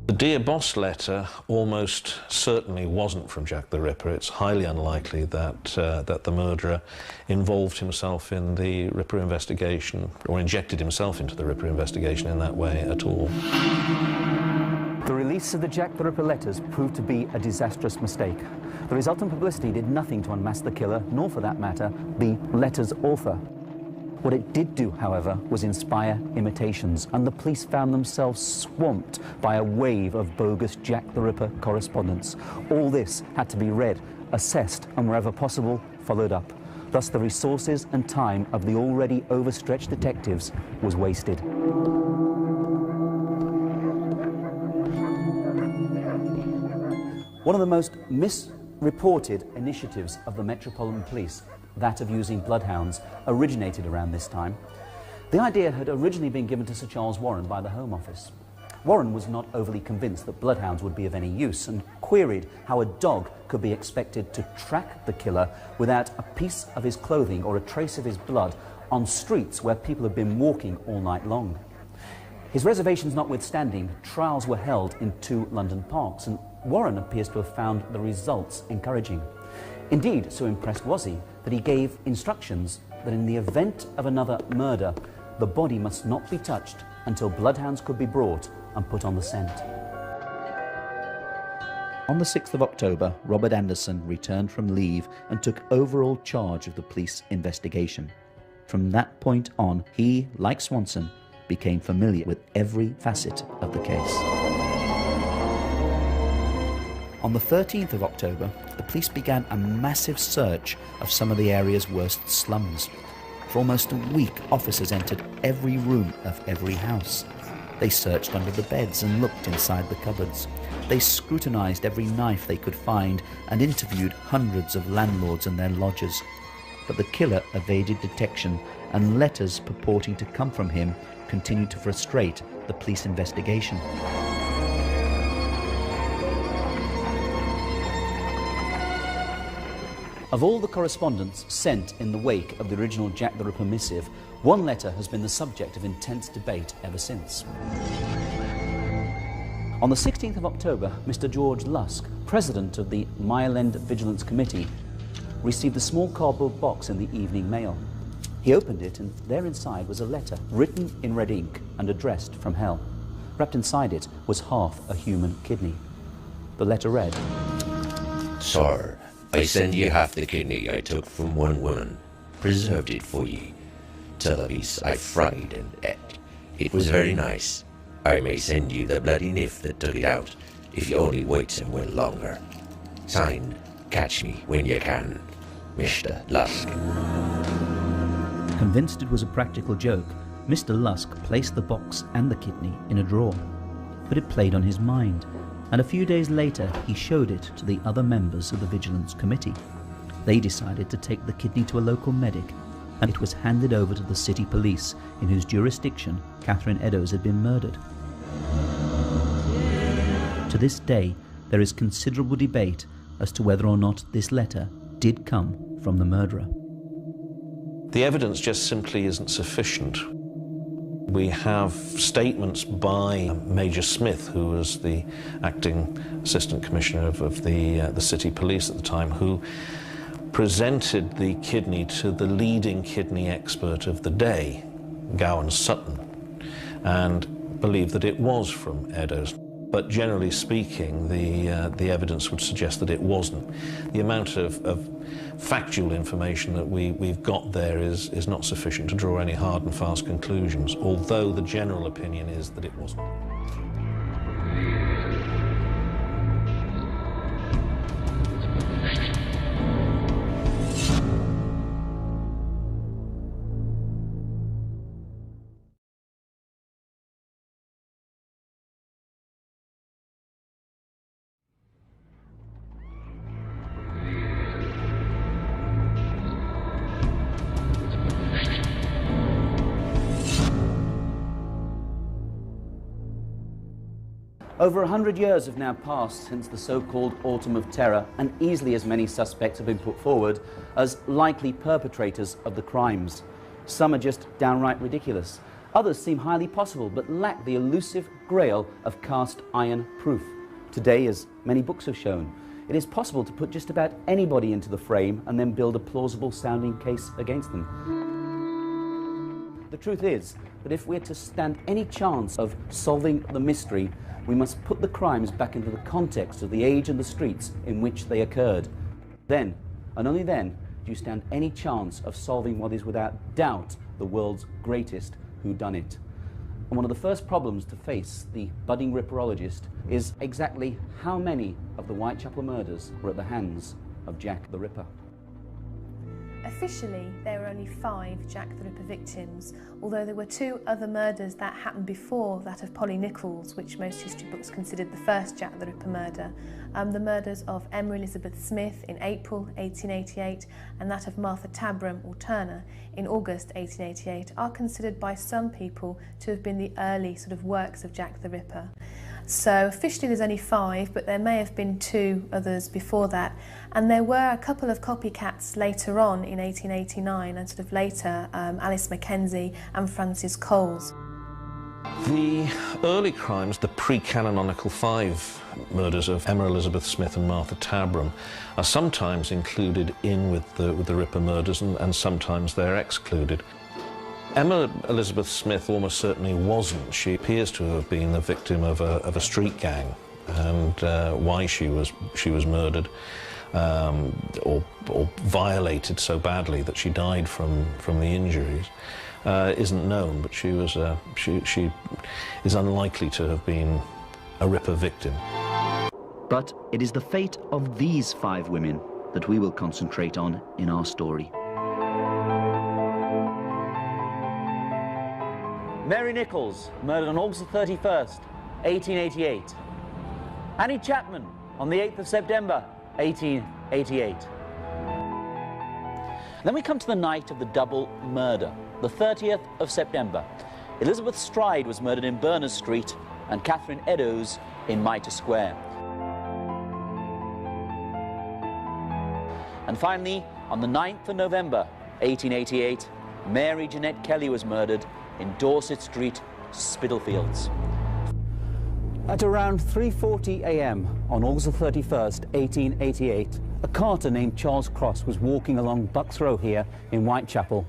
S3: The Dear Boss letter almost certainly wasn't from Jack the Ripper. It's highly unlikely that, that the murderer involved himself in the Ripper investigation or injected himself into the Ripper investigation in that way at all.
S6: The release of the Jack the Ripper letters proved to be a disastrous mistake. The resultant publicity did nothing to unmask the killer, nor for that matter, the letter's author. What it did do, however, was inspire imitations, and the police found themselves swamped by a wave of bogus Jack the Ripper correspondence. All this had to be read, assessed, and wherever possible, followed up. Thus, the resources and time of the already overstretched detectives was wasted. One of the most misreported initiatives of the Metropolitan Police, that of using bloodhounds, originated around this time. The idea had originally been given to Sir Charles Warren by the Home Office. Warren was not overly convinced that bloodhounds would be of any use and queried how a dog could be expected to track the killer without a piece of his clothing or a trace of his blood on streets where people had been walking all night long. His reservations notwithstanding, trials were held in 2 London parks, and Warren appears to have found the results encouraging. Indeed, so impressed was he that he gave instructions that in the event of another murder, the body must not be touched until bloodhounds could be brought and put on the scent.
S1: On the 6th of October, Robert Anderson returned from leave and took overall charge of the police investigation. From that point on, he, like Swanson, became familiar with every facet of the case. On the 13th of October, the police began a massive search of some of the area's worst slums. For almost a week, officers entered every room of every house. They searched under the beds and looked inside the cupboards. They scrutinized every knife they could find and interviewed hundreds of landlords and their lodgers. But the killer evaded detection, and letters purporting to come from him continued to frustrate the police investigation.
S6: Of all the correspondence sent in the wake of the original Jack the Ripper missive, one letter has been the subject of intense debate ever since. On the 16th of October, Mr. George Lusk, president of the Mile End Vigilance Committee, received a small cardboard box in the evening mail. He opened it, and there inside was a letter written in red ink and addressed from hell. Wrapped inside it was half a human kidney. The letter read,
S7: Sir, I send ye half the kidney I took from one woman, preserved it for ye. Till a piece I fried and ate. It was very nice. I may send you the bloody niff that took it out, if you only wait a while longer. Signed, catch me when you can, Mr. Lusk.
S1: Convinced it was a practical joke, Mr. Lusk placed the box and the kidney in a drawer. But it played on his mind, and a few days later he showed it to the other members of the Vigilance Committee. They decided to take the kidney to a local medic, and it was handed over to the city police, in whose jurisdiction Catherine Eddowes had been murdered. To this day, there is considerable debate as to whether or not this letter did come from the murderer.
S3: The evidence just simply isn't sufficient. We have statements by Major Smith, who was the acting assistant commissioner of the city police at the time, who presented the kidney to the leading kidney expert of the day, Gowan Sutton, and believed that it was from Eddowes. But generally speaking, the evidence would suggest that it wasn't. The amount of factual information that we've got there is not sufficient to draw any hard and fast conclusions, although the general opinion is that it wasn't.
S6: Over 100 years have now passed since the so-called Autumn of Terror, and easily as many suspects have been put forward as likely perpetrators of the crimes. Some are just downright ridiculous, Others seem highly possible, but lack the elusive grail of cast iron proof. Today, as many books have shown, it is possible to put just about anybody into the frame and then build a plausible sounding case against them. The truth is that if we're to stand any chance of solving the mystery, we must put the crimes back into the context of the age and the streets in which they occurred. Then, and only then, do you stand any chance of solving what is without doubt the world's greatest whodunit. And one of the first problems to face the budding ripperologist is exactly how many of the Whitechapel murders were at the hands of Jack the Ripper.
S2: Officially, there were only 5 Jack the Ripper victims, although there were 2 other murders that happened before that of Polly Nichols, which most history books considered the first Jack the Ripper murder. The murders of Emma Elizabeth Smith in April 1888 and that of Martha Tabram or Turner in August 1888 are considered by some people to have been the early sort of works of Jack the Ripper. So officially there's only 5, but there may have been 2 others before that. And there were a couple of copycats later on in 1889 and sort of later, Alice Mackenzie and Frances Coles.
S3: The early crimes, the pre-canonical 5 murders of Emma Elizabeth Smith and Martha Tabram, are sometimes included in with the Ripper murders and sometimes they're excluded. Emma Elizabeth Smith almost certainly wasn't. She appears to have been the victim of a street gang, and why she was murdered or violated so badly that she died from the injuries isn't known. But she is unlikely to have been a Ripper victim.
S1: But it is the fate of these 5 women that we will concentrate on in our story.
S6: Mary Nichols, murdered on August 31st, 1888. Annie Chapman, on the 8th of September, 1888. Then we come to the night of the double murder, the 30th of September. Elizabeth Stride was murdered in Berners Street and Catherine Eddowes in Mitre Square. And finally, on the 9th of November, 1888, Mary Jeanette Kelly was murdered in Dorset Street, Spitalfields. At around 3:40 a.m. on August 31st, 1888, a carter named Charles Cross was walking along Bucks Row here in Whitechapel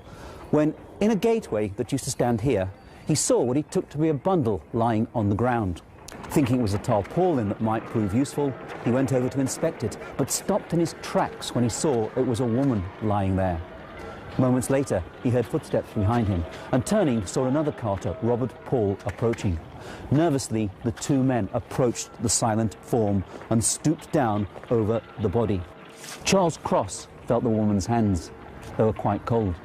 S6: when, in a gateway that used to stand here, he saw what he took to be a bundle lying on the ground. Thinking it was a tarpaulin that might prove useful, he went over to inspect it, but stopped in his tracks when he saw it was a woman lying there. Moments later, he heard footsteps behind him, and turning, saw another carter, Robert Paul, approaching. Nervously, the 2 men approached the silent form and stooped down over the body. Charles Cross felt the woman's hands. They were quite cold.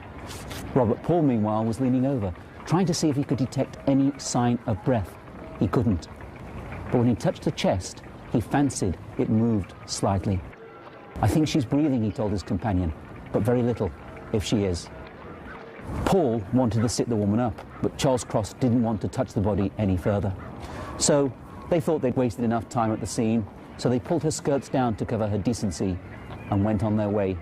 S6: Robert Paul, meanwhile, was leaning over, trying to see if he could detect any sign of breath. He couldn't. But when he touched the chest, he fancied it moved slightly. "I think she's breathing," he told his companion, "but very little, if she is." Paul wanted to sit the woman up, but Charles Cross didn't want to touch the body any further. So they thought they'd wasted enough time at the scene, so they pulled her skirts down to cover her decency and went on their way,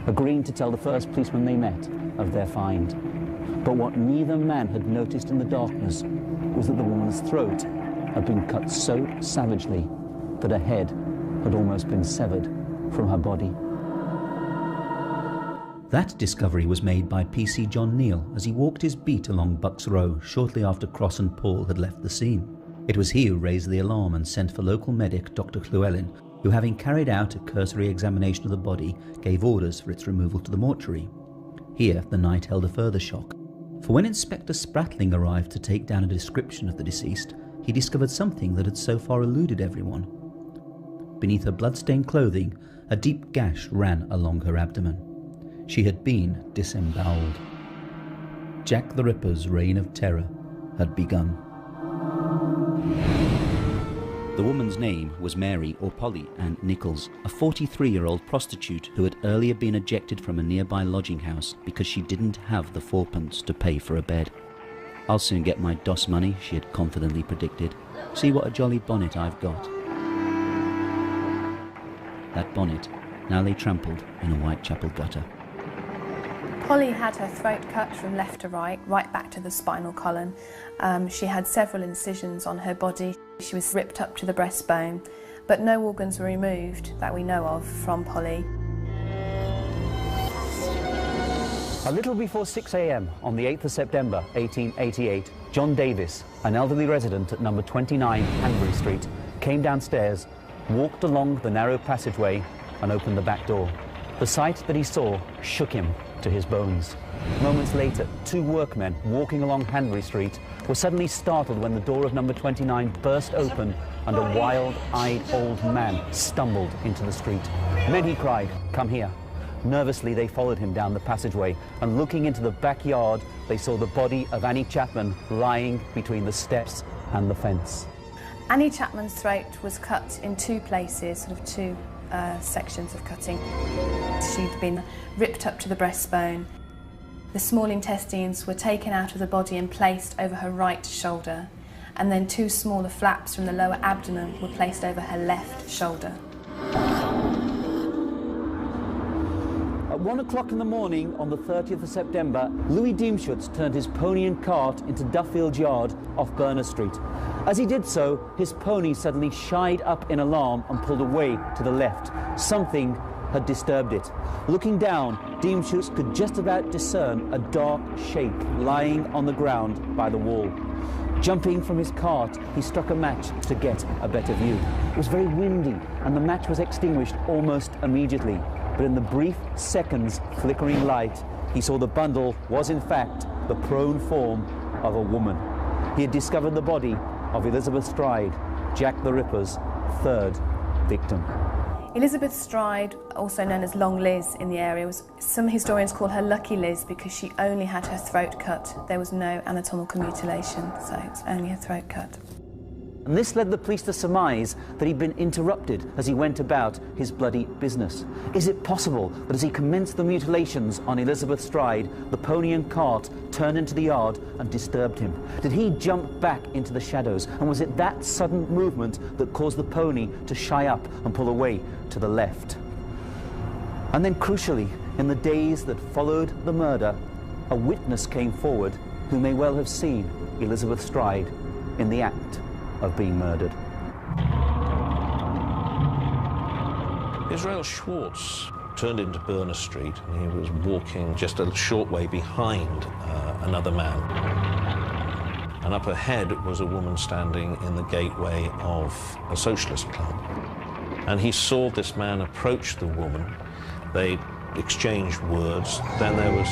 S6: agreeing to tell the first policeman they met of their find. But what neither man had noticed in the darkness was that the woman's throat had been cut so savagely that her head had almost been severed from her body.
S1: That discovery was made by PC John Neal as he walked his beat along Bucks Row shortly after Cross and Paul had left the scene. It was he who raised the alarm and sent for local medic Dr. Llewellyn, who, having carried out a cursory examination of the body, gave orders for its removal to the mortuary. Here the night held a further shock, for when Inspector Spratling arrived to take down a description of the deceased, he discovered something that had so far eluded everyone. Beneath her blood-stained clothing, a deep gash ran along her abdomen. She had been disemboweled. Jack the Ripper's reign of terror had begun. The woman's name was Mary or Polly Ann Nichols, a 43-year-old prostitute who had earlier been ejected from a nearby lodging house because she didn't have the 4pence to pay for a bed. "I'll soon get my DOS money," she had confidently predicted. "See what a jolly bonnet I've got." That bonnet now lay trampled in a Whitechapel gutter.
S2: Polly had her throat cut from left to right back to the spinal column. She had several incisions on her body. She was ripped up to the breastbone, but no organs were removed that we know of from Polly.
S6: A little before 6 a.m. on the 8th of September 1888, John Davis, an elderly resident at number 29 Hanbury Street, came downstairs, walked along the narrow passageway and opened the back door. The sight that he saw shook him to his bones. Moments later, two workmen walking along Hanbury Street were suddenly startled when the door of number 29 burst open and a wild-eyed old man stumbled into the street. "Men," he cried, "come here." Nervously, they followed him down the passageway, and looking into the backyard, they saw the body of Annie Chapman lying between the steps and the fence.
S2: Annie Chapman's throat was cut in two places, sort of two sections of cutting. She'd been ripped up to the breastbone. The small intestines were taken out of the body and placed over her right shoulder, and then two smaller flaps from the lower abdomen were placed over her left shoulder.
S6: At 1 o'clock in the morning on the 30th of September, Louis Diemschutz turned his pony and cart into Duffield's yard off Berner Street. As he did so, his pony suddenly shied up in alarm and pulled away to the left. Something had disturbed it. Looking down, Diemschutz could just about discern a dark shape lying on the ground by the wall. Jumping from his cart, he struck a match to get a better view. It was very windy, and the match was extinguished almost immediately. But in the brief seconds flickering light, he saw the bundle was in fact the prone form of a woman. He had discovered the body of Elizabeth Stride, Jack the Ripper's third victim.
S2: Elizabeth Stride, also known as Long Liz in the area, some historians call her Lucky Liz because she only had her throat cut. There was no anatomical mutilation, so it was only her throat cut.
S6: And this led the police to surmise that he'd been interrupted as he went about his bloody business. Is it possible that as he commenced the mutilations on Elizabeth Stride, the pony and cart turned into the yard and disturbed him? Did he jump back into the shadows? And was it that sudden movement that caused the pony to shy up and pull away to the left? And then crucially, in the days that followed the murder, a witness came forward who may well have seen Elizabeth Stride in the act of being murdered.
S3: Israel Schwartz turned into Berner Street, and he was walking just a short way behind another man. And up ahead was a woman standing in the gateway of a socialist club. And he saw this man approach the woman. They exchanged words. Then there was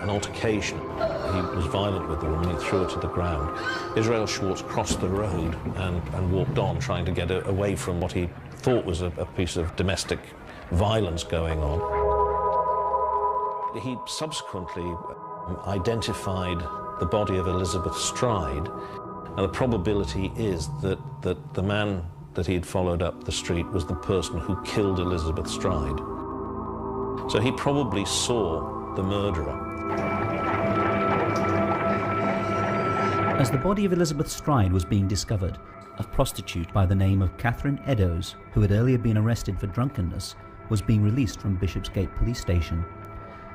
S3: an altercation. He was violent with the woman. He threw her to the ground. Israel Schwartz crossed the road and walked on, trying to get away from what he thought was a piece of domestic violence going on. He subsequently identified the body of Elizabeth Stride, and the probability is that the man that he'd followed up the street was the person who killed Elizabeth Stride. So he probably saw the murderer.
S1: As the body of Elizabeth Stride was being discovered, a prostitute by the name of Catherine Eddowes, who had earlier been arrested for drunkenness, was being released from Bishopsgate Police Station.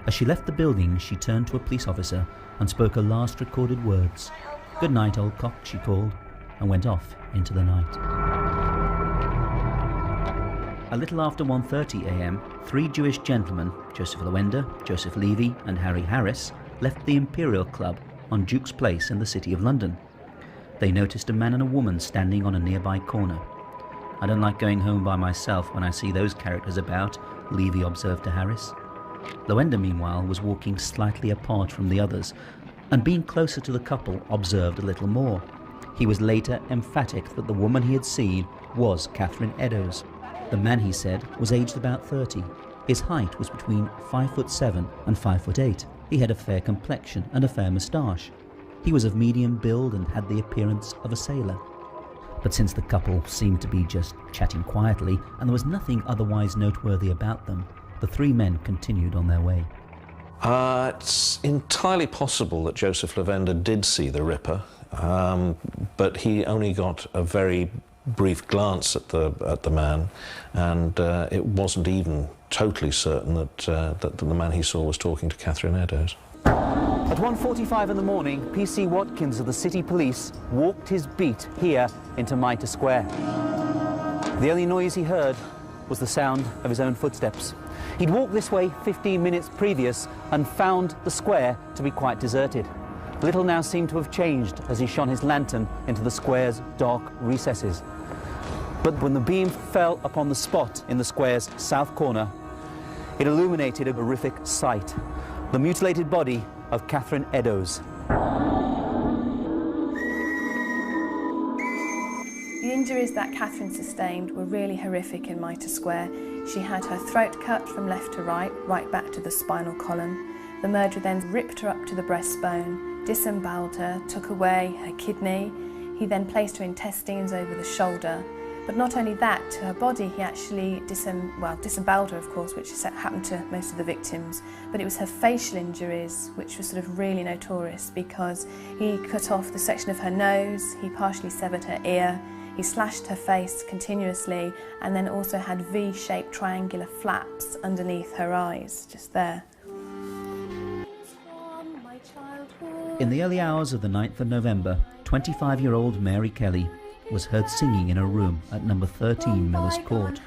S1: As she left the building, she turned to a police officer and spoke her last recorded words. "Good night, old cock," she called, and went off into the night. A little after 1:30 a.m, 3 Jewish gentlemen, Joseph Lowender, Joseph Levy and Harry Harris, left the Imperial Club on Duke's Place in the City of London. They noticed a man and a woman standing on a nearby corner. "I don't like going home by myself when I see those characters about," Levy observed to Harris. Lowender, meanwhile, was walking slightly apart from the others, and being closer to the couple, observed a little more. He was later emphatic that the woman he had seen was Catherine Eddowes. The man, he said, was aged about 30. His height was between 5'7" and 5'8". He had a fair complexion and a fair moustache. He was of medium build and had the appearance of a sailor. But since the couple seemed to be just chatting quietly, and there was nothing otherwise noteworthy about them, the 3 men continued on their way.
S3: It's entirely possible that Joseph Lowender did see the Ripper, but he only got a very brief glance at the man, and it wasn't even totally certain that the man he saw was talking to Catherine Eddowes.
S6: At 1:45 in the morning, PC Watkins of the City Police walked his beat here into Mitre Square. The only noise he heard was the sound of his own footsteps. He'd walked this way 15 minutes previous and found the square to be quite deserted. Little now seemed to have changed as he shone his lantern into the square's dark recesses. But when the beam fell upon the spot in the square's south corner, it illuminated a horrific sight: the mutilated body of Catherine Eddowes.
S2: The injuries that Catherine sustained were really horrific in Mitre Square. She had her throat cut from left to right, right back to the spinal column. The murderer then ripped her up to the breastbone, disemboweled her, took away her kidney. He then placed her intestines over the shoulder. But not only that, to her body he actually disemboweled her, of course, which happened to most of the victims, but it was her facial injuries which were sort of really notorious, because he cut off the section of her nose, he partially severed her ear, he slashed her face continuously, and then also had V-shaped triangular flaps underneath her eyes, just there.
S1: In the early hours of the 9th of November, 25-year-old Mary Kelly was heard singing in a room at number 13 Miller's Court.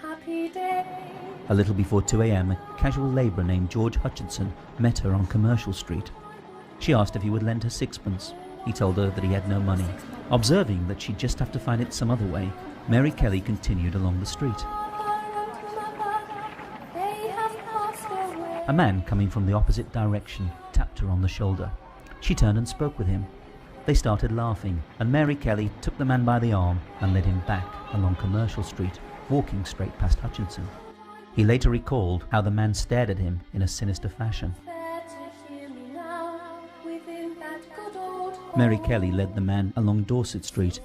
S1: A little before 2 a.m, a casual labourer named George Hutchinson met her on Commercial Street. She asked if he would lend her sixpence. He told her that he had no money. Observing that she'd just have to find it some other way, Mary Kelly continued along the street. A man coming from the opposite direction tapped her on the shoulder. She turned and spoke with him. They started laughing, and Mary Kelly took the man by the arm and led him back along Commercial Street, walking straight past Hutchinson. He later recalled how the man stared at him in a sinister fashion. Mary Kelly led the man along Dorset Street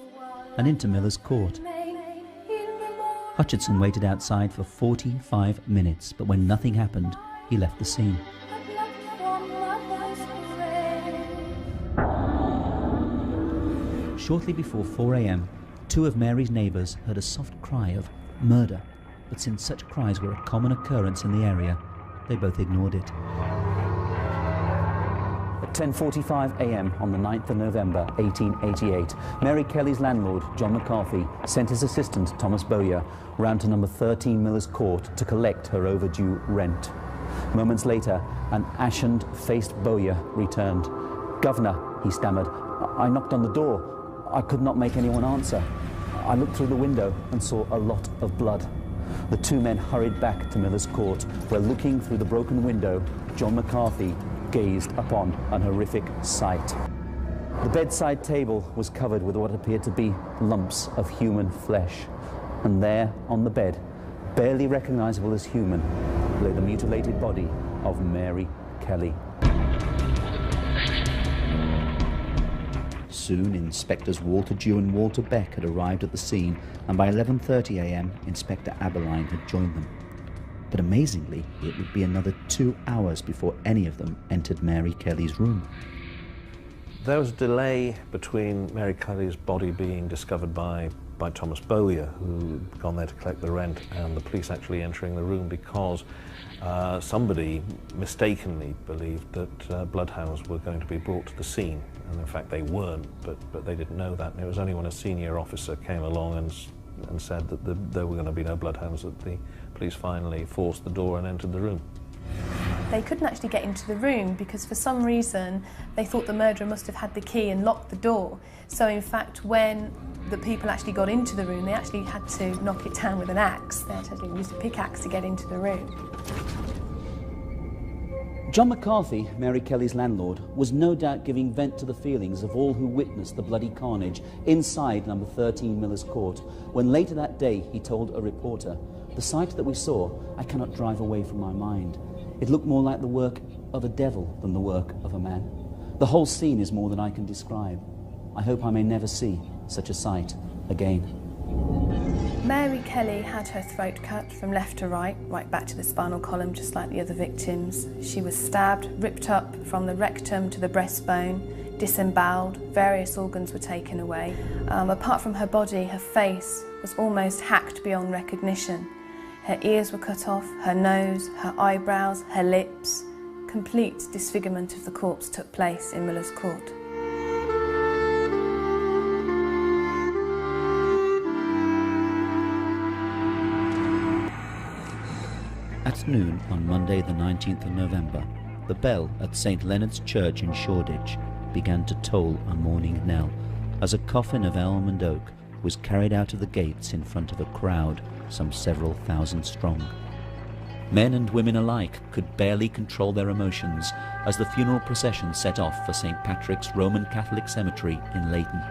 S1: and into Miller's Court. Hutchinson waited outside for 45 minutes, but when nothing happened, he left the scene. Shortly before 4 a.m, two of Mary's neighbours heard a soft cry of murder, but since such cries were a common occurrence in the area, they both ignored it.
S6: At 10:45 a.m. on the 9th of November 1888, Mary Kelly's landlord, John McCarthy, sent his assistant, Thomas Bowyer, round to number 13 Miller's Court to collect her overdue rent. Moments later, an ashen-faced Bowyer returned. "Governor," he stammered, "I knocked on the door. I could not make anyone answer. I looked through the window and saw a lot of blood." The two men hurried back to Miller's Court, where, looking through the broken window, John McCarthy gazed upon an horrific sight. The bedside table was covered with what appeared to be lumps of human flesh, and there, on the bed, barely recognizable as human, lay the mutilated body of Mary Kelly.
S1: Soon, Inspectors Walter Dew and Walter Beck had arrived at the scene, and by 11:30 a.m, Inspector Aberline had joined them. But amazingly, it would be another 2 hours before any of them entered Mary Kelly's room.
S3: There was a delay between Mary Kelly's body being discovered by Thomas Bowyer, who'd gone there to collect the rent, and the police actually entering the room, because somebody mistakenly believed that bloodhounds were going to be brought to the scene. And in fact they weren't, but they didn't know that. And it was only when a senior officer came along and said that there were going to be no bloodhounds that the police finally forced the door and entered the room.
S2: They couldn't actually get into the room because for some reason they thought the murderer must have had the key and locked the door. So in fact, when the people actually got into the room, they actually had to knock it down with an axe. They had to use a pickaxe to get into the room.
S6: John McCarthy, Mary Kelly's landlord, was no doubt giving vent to the feelings of all who witnessed the bloody carnage inside number 13 Miller's Court, when later that day he told a reporter, "The sight that we saw, I cannot drive away from my mind. It looked more like the work of a devil than the work of a man. The whole scene is more than I can describe. I hope I may never see such a sight again."
S2: Mary Kelly had her throat cut from left to right, right back to the spinal column, just like the other victims. She was stabbed, ripped up from the rectum to the breastbone, disemboweled, various organs were taken away. Apart from her body, her face was almost hacked beyond recognition. Her ears were cut off, her nose, her eyebrows, her lips. Complete disfigurement of the corpse took place in Miller's Court.
S1: At noon on Monday the 19th of November, the bell at St Leonard's Church in Shoreditch began to toll a morning knell as a coffin of elm and oak was carried out of the gates in front of a crowd some several thousand strong. Men and women alike could barely control their emotions as the funeral procession set off for St Patrick's Roman Catholic Cemetery in Leighton.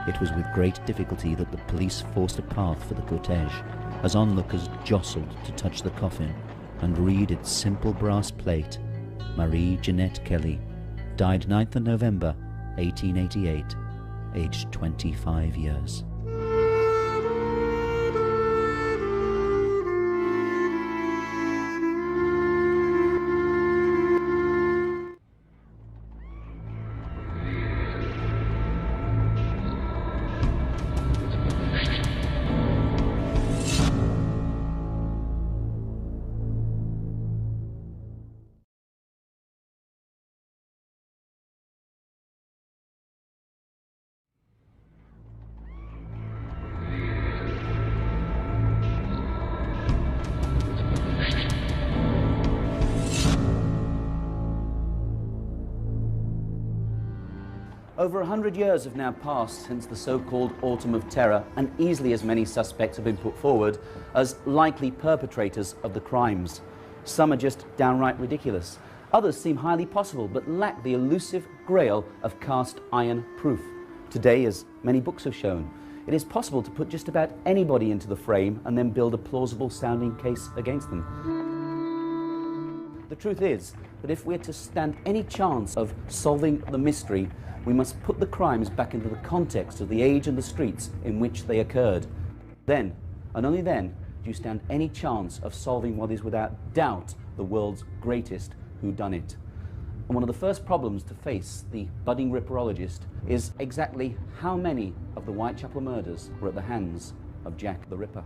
S1: It was with great difficulty that the police forced a path for the cortege, as onlookers jostled to touch the coffin and read its simple brass plate, Marie Jeanette Kelly, died 9th of November 1888, aged 25 years.
S6: Over 100 years have now passed since the so-called Autumn of Terror, and easily as many suspects have been put forward as likely perpetrators of the crimes. Some are just downright ridiculous. Others seem highly possible, but lack the elusive grail of cast iron proof. Today, as many books have shown, it is possible to put just about anybody into the frame and then build a plausible sounding case against them. The truth is that if we're to stand any chance of solving the mystery, we must put the crimes back into the context of the age and the streets in which they occurred. Then, and only then, do you stand any chance of solving what is without doubt the world's greatest whodunit. And one of the first problems to face the budding ripperologist is exactly how many of the Whitechapel murders were at the hands of Jack the Ripper.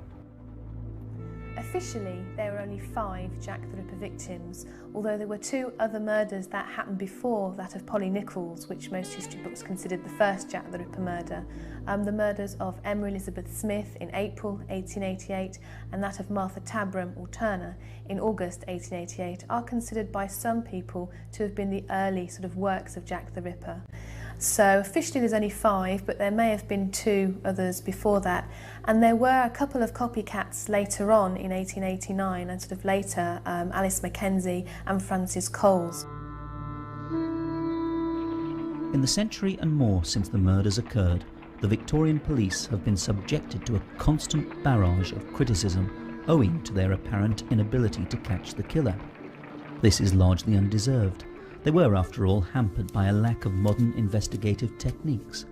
S2: Officially, there were only 5 Jack the Ripper victims, although there were 2 other murders that happened before that of Polly Nichols, which most history books considered the first Jack the Ripper murder. The murders of Emma Elizabeth Smith in April 1888 and that of Martha Tabram or Turner in August 1888 are considered by some people to have been the early sort of works of Jack the Ripper. So officially there's only 5, but there may have been 2 others before that. And there were a couple of copycats later on in 1889 and sort of later, Alice Mackenzie and Francis Coles.
S1: In the century and more since the murders occurred, the Victorian police have been subjected to a constant barrage of criticism owing to their apparent inability to catch the killer. This is largely undeserved. They were, after all, hampered by a lack of modern investigative techniques.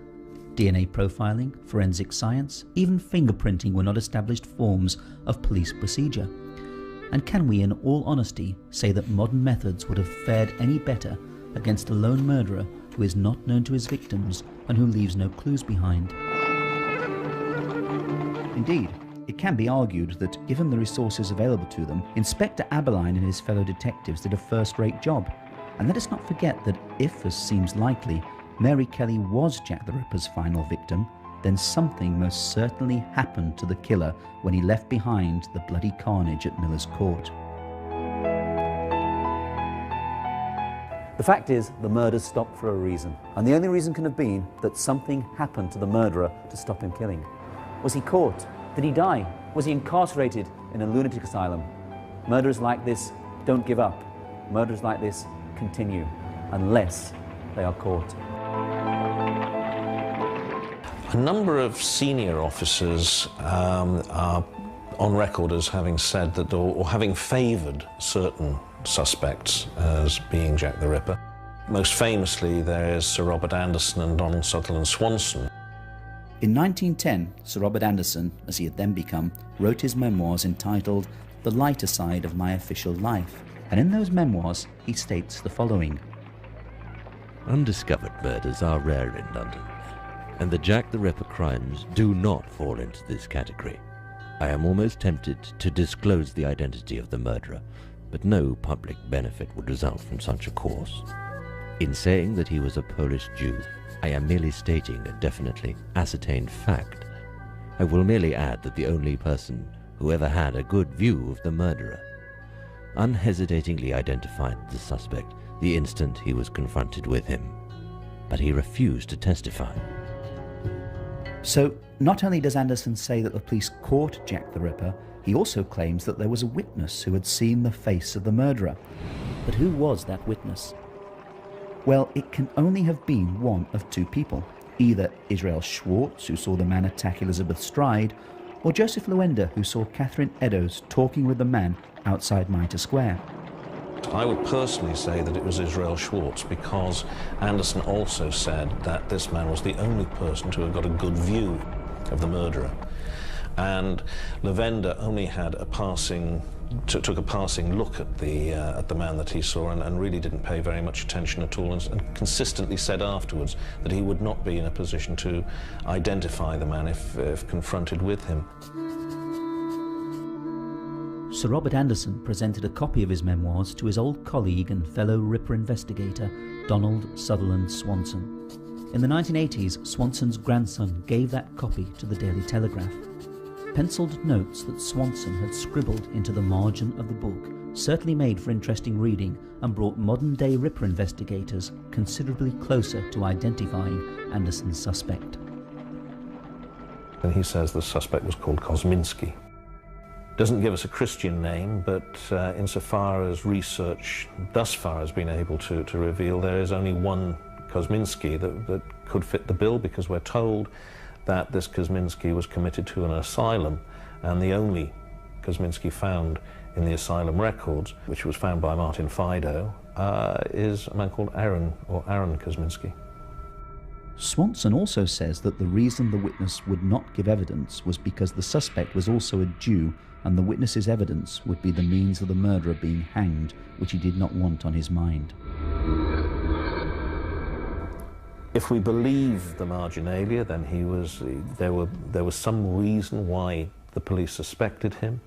S1: DNA profiling, forensic science, even fingerprinting were not established forms of police procedure. And can we, in all honesty, say that modern methods would have fared any better against a lone murderer who is not known to his victims and who leaves no clues behind? Indeed, it can be argued that, given the resources available to them, Inspector Abberline and his fellow detectives did a first-rate job. And let us not forget that if, as seems likely, Mary Kelly was Jack the Ripper's final victim, then something most certainly happened to the killer when he left behind the bloody carnage at Miller's Court.
S6: The fact is, the murders stopped for a reason, and the only reason can have been that something happened to the murderer to stop him killing. Was he caught? Did he die? Was he incarcerated in a lunatic asylum? Murderers like this don't give up. Murderers like this continue unless they are caught.
S3: A number of senior officers are on record as having said that, or having favoured certain suspects as being Jack the Ripper. Most famously, there is Sir Robert Anderson and Donald Sutherland Swanson.
S1: In 1910, Sir Robert Anderson, as he had then become, wrote his memoirs entitled The Lighter Side of My Official Life. And in those memoirs, he states the following.
S9: Undiscovered murders are rare in London.
S7: And the Jack the Ripper crimes do not fall into this category. I am almost tempted to disclose the identity of the murderer, but no public benefit would result from such a course. In saying that he was a Polish Jew, I am merely stating a definitely ascertained fact. I will merely add that the only person who ever had a good view of the murderer unhesitatingly identified the suspect the instant he was confronted with him, but he refused to testify.
S1: So, not only does Anderson say that the police caught Jack the Ripper, he also claims that there was a witness who had seen the face of the murderer. But who was that witness? Well, it can only have been one of two people. Either Israel Schwartz, who saw the man attack Elizabeth Stride, or Joseph Luenda, who saw Catherine Eddowes talking with the man outside Mitre Square.
S3: I would personally say that it was Israel Schwartz, because Anderson also said that this man was the only person to have got a good view of the murderer. And Lavender only had a passing, took a passing look at the man that he saw, and really didn't pay very much attention at all, and consistently said afterwards that he would not be in a position to identify the man if confronted with him.
S1: Sir Robert Anderson presented a copy of his memoirs to his old colleague and fellow Ripper investigator, Donald Sutherland Swanson. In the 1980s, Swanson's grandson gave that copy to the Daily Telegraph. Pencilled notes that Swanson had scribbled into the margin of the book certainly made for interesting reading and brought modern-day Ripper investigators considerably closer to identifying Anderson's suspect.
S3: And he says the suspect was called Kosminski. Doesn't give us a Christian name, but insofar as research thus far has been able to reveal, there is only one Kosminski that could fit the bill, because we're told that this Kosminski was committed to an asylum, and the only Kosminski found in the asylum records, which was found by Martin Fido, is a man called Aaron Kosminski.
S1: Swanson also says that the reason the witness would not give evidence was because the suspect was also a Jew, and the witness's evidence would be the means of the murderer being hanged, which he did not want on his mind.
S3: If we believe the marginalia, then there was some reason why the police suspected him.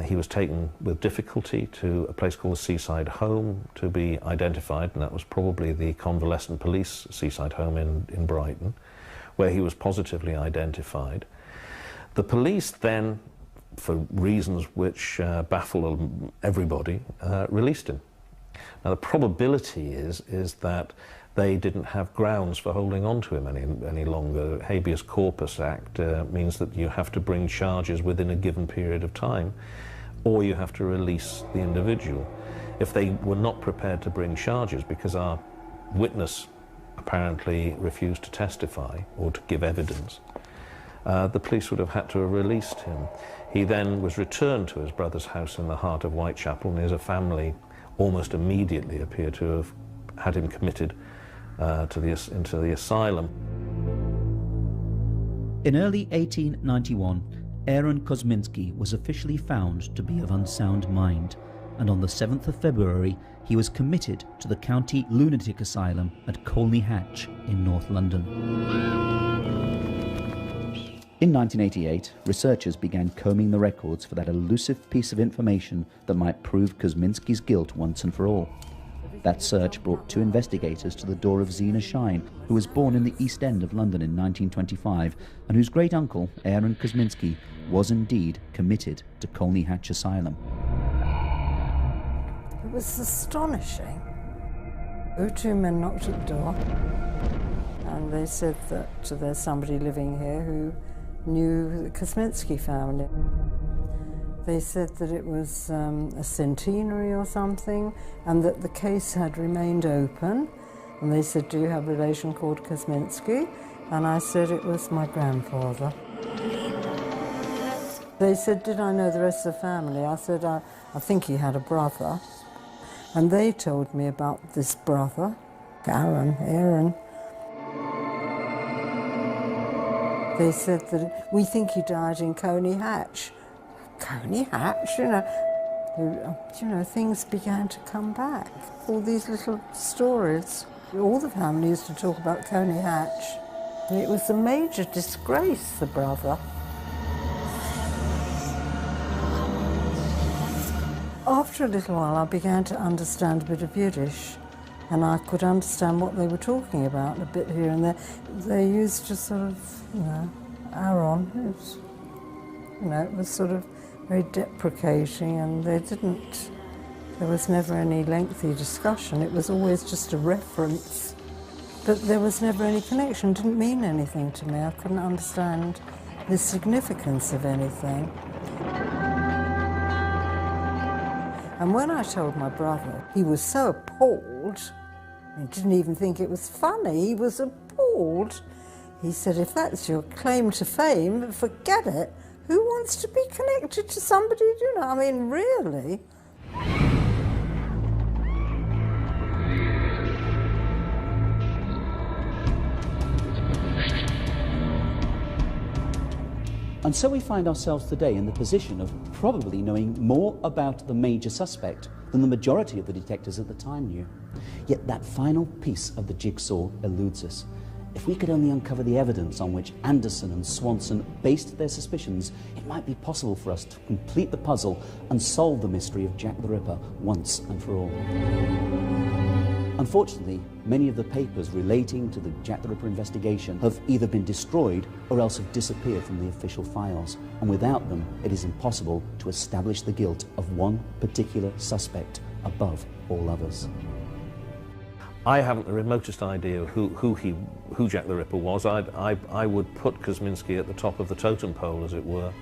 S3: He was taken with difficulty to a place called the Seaside Home to be identified, and that was probably the convalescent police Seaside Home in Brighton, where he was positively identified. The police then, for reasons which baffle everybody, released him. Now the probability is that they didn't have grounds for holding on to him any longer. Habeas Corpus Act means that you have to bring charges within a given period of time, or you have to release the individual. If they were not prepared to bring charges because our witness apparently refused to testify or to give evidence, the police would have had to have released him. He then was returned to his brother's house in the heart of Whitechapel, and his family almost immediately appear to have had him committed into the asylum.
S1: In early 1891, Aaron Kosminski was officially found to be of unsound mind, and on the 7th of February he was committed to the County Lunatic Asylum at Colney Hatch in North London. In 1988, researchers began combing the records for that elusive piece of information that might prove Kosminski's guilt once and for all. That search brought two investigators to the door of Zena Shine, who was born in the East End of London in 1925, and whose great-uncle, Aaron Kosminski, was indeed committed to Colney Hatch Asylum.
S5: It was astonishing. Two men knocked at the door, and they said that there's somebody living here who knew the Kosminski family. They said that it was a centenary or something, and that the case had remained open. And they said, "Do you have a relation called Kosminski?" And I said it was my grandfather. They said, "Did I know the rest of the family?" I said, I think he had a brother. And they told me about this brother, Aaron. They said that we think he died in Colney Hatch. Colney Hatch, you know, things began to come back. All these little stories. All the family used to talk about Colney Hatch. It was a major disgrace, the brother. After a little while, I began to understand a bit of Yiddish, and I could understand what they were talking about a bit here and there. They used to sort of, Aaron. It was sort of very deprecating, and there was never any lengthy discussion. It was always just a reference, but there was never any connection. It didn't mean anything to me. I couldn't understand the significance of anything. And when I told my brother, he was so appalled, he didn't even think it was funny, he was appalled. He said, if that's your claim to fame, forget it. Who wants to be connected to somebody, I mean, really?
S6: And so we find ourselves today in the position of probably knowing more about the major suspect than the majority of the detectives at the time knew. Yet that final piece of the jigsaw eludes us. If we could only uncover the evidence on which Anderson and Swanson based their suspicions, it might be possible for us to complete the puzzle and solve the mystery of Jack the Ripper once and for all. Unfortunately, many of the papers relating to the Jack the Ripper investigation have either been destroyed or else have disappeared from the official files, and without them it is impossible to establish the guilt of one particular suspect above all others.
S3: I haven't the remotest idea who Jack the Ripper was. I would put Kosminski at the top of the totem pole, as it were,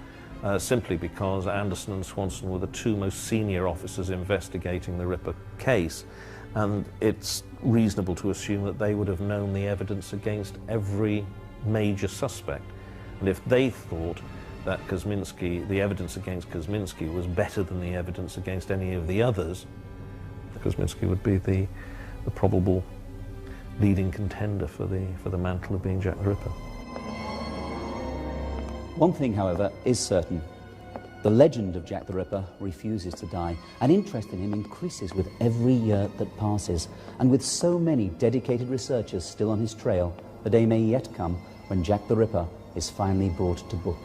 S3: simply because Anderson and Swanson were the two most senior officers investigating the Ripper case, and it's reasonable to assume that they would have known the evidence against every major suspect. And if they thought that Kosminski, the evidence against Kosminski was better than the evidence against any of the others, Kosminski would be the probable leading contender for the mantle of being Jack the Ripper.
S6: One thing, however, is certain. The legend of Jack the Ripper refuses to die, and interest in him increases with every year that passes. And with so many dedicated researchers still on his trail, the day may yet come when Jack the Ripper is finally brought to book.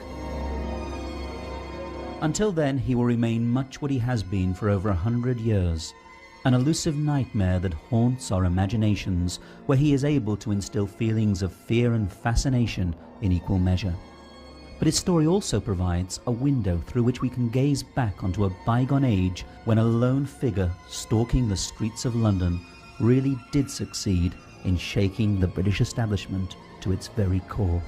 S1: Until then, he will remain much what he has been for over 100 years. An elusive nightmare that haunts our imaginations, where he is able to instill feelings of fear and fascination in equal measure. But his story also provides a window through which we can gaze back onto a bygone age when a lone figure stalking the streets of London really did succeed in shaking the British establishment to its very core.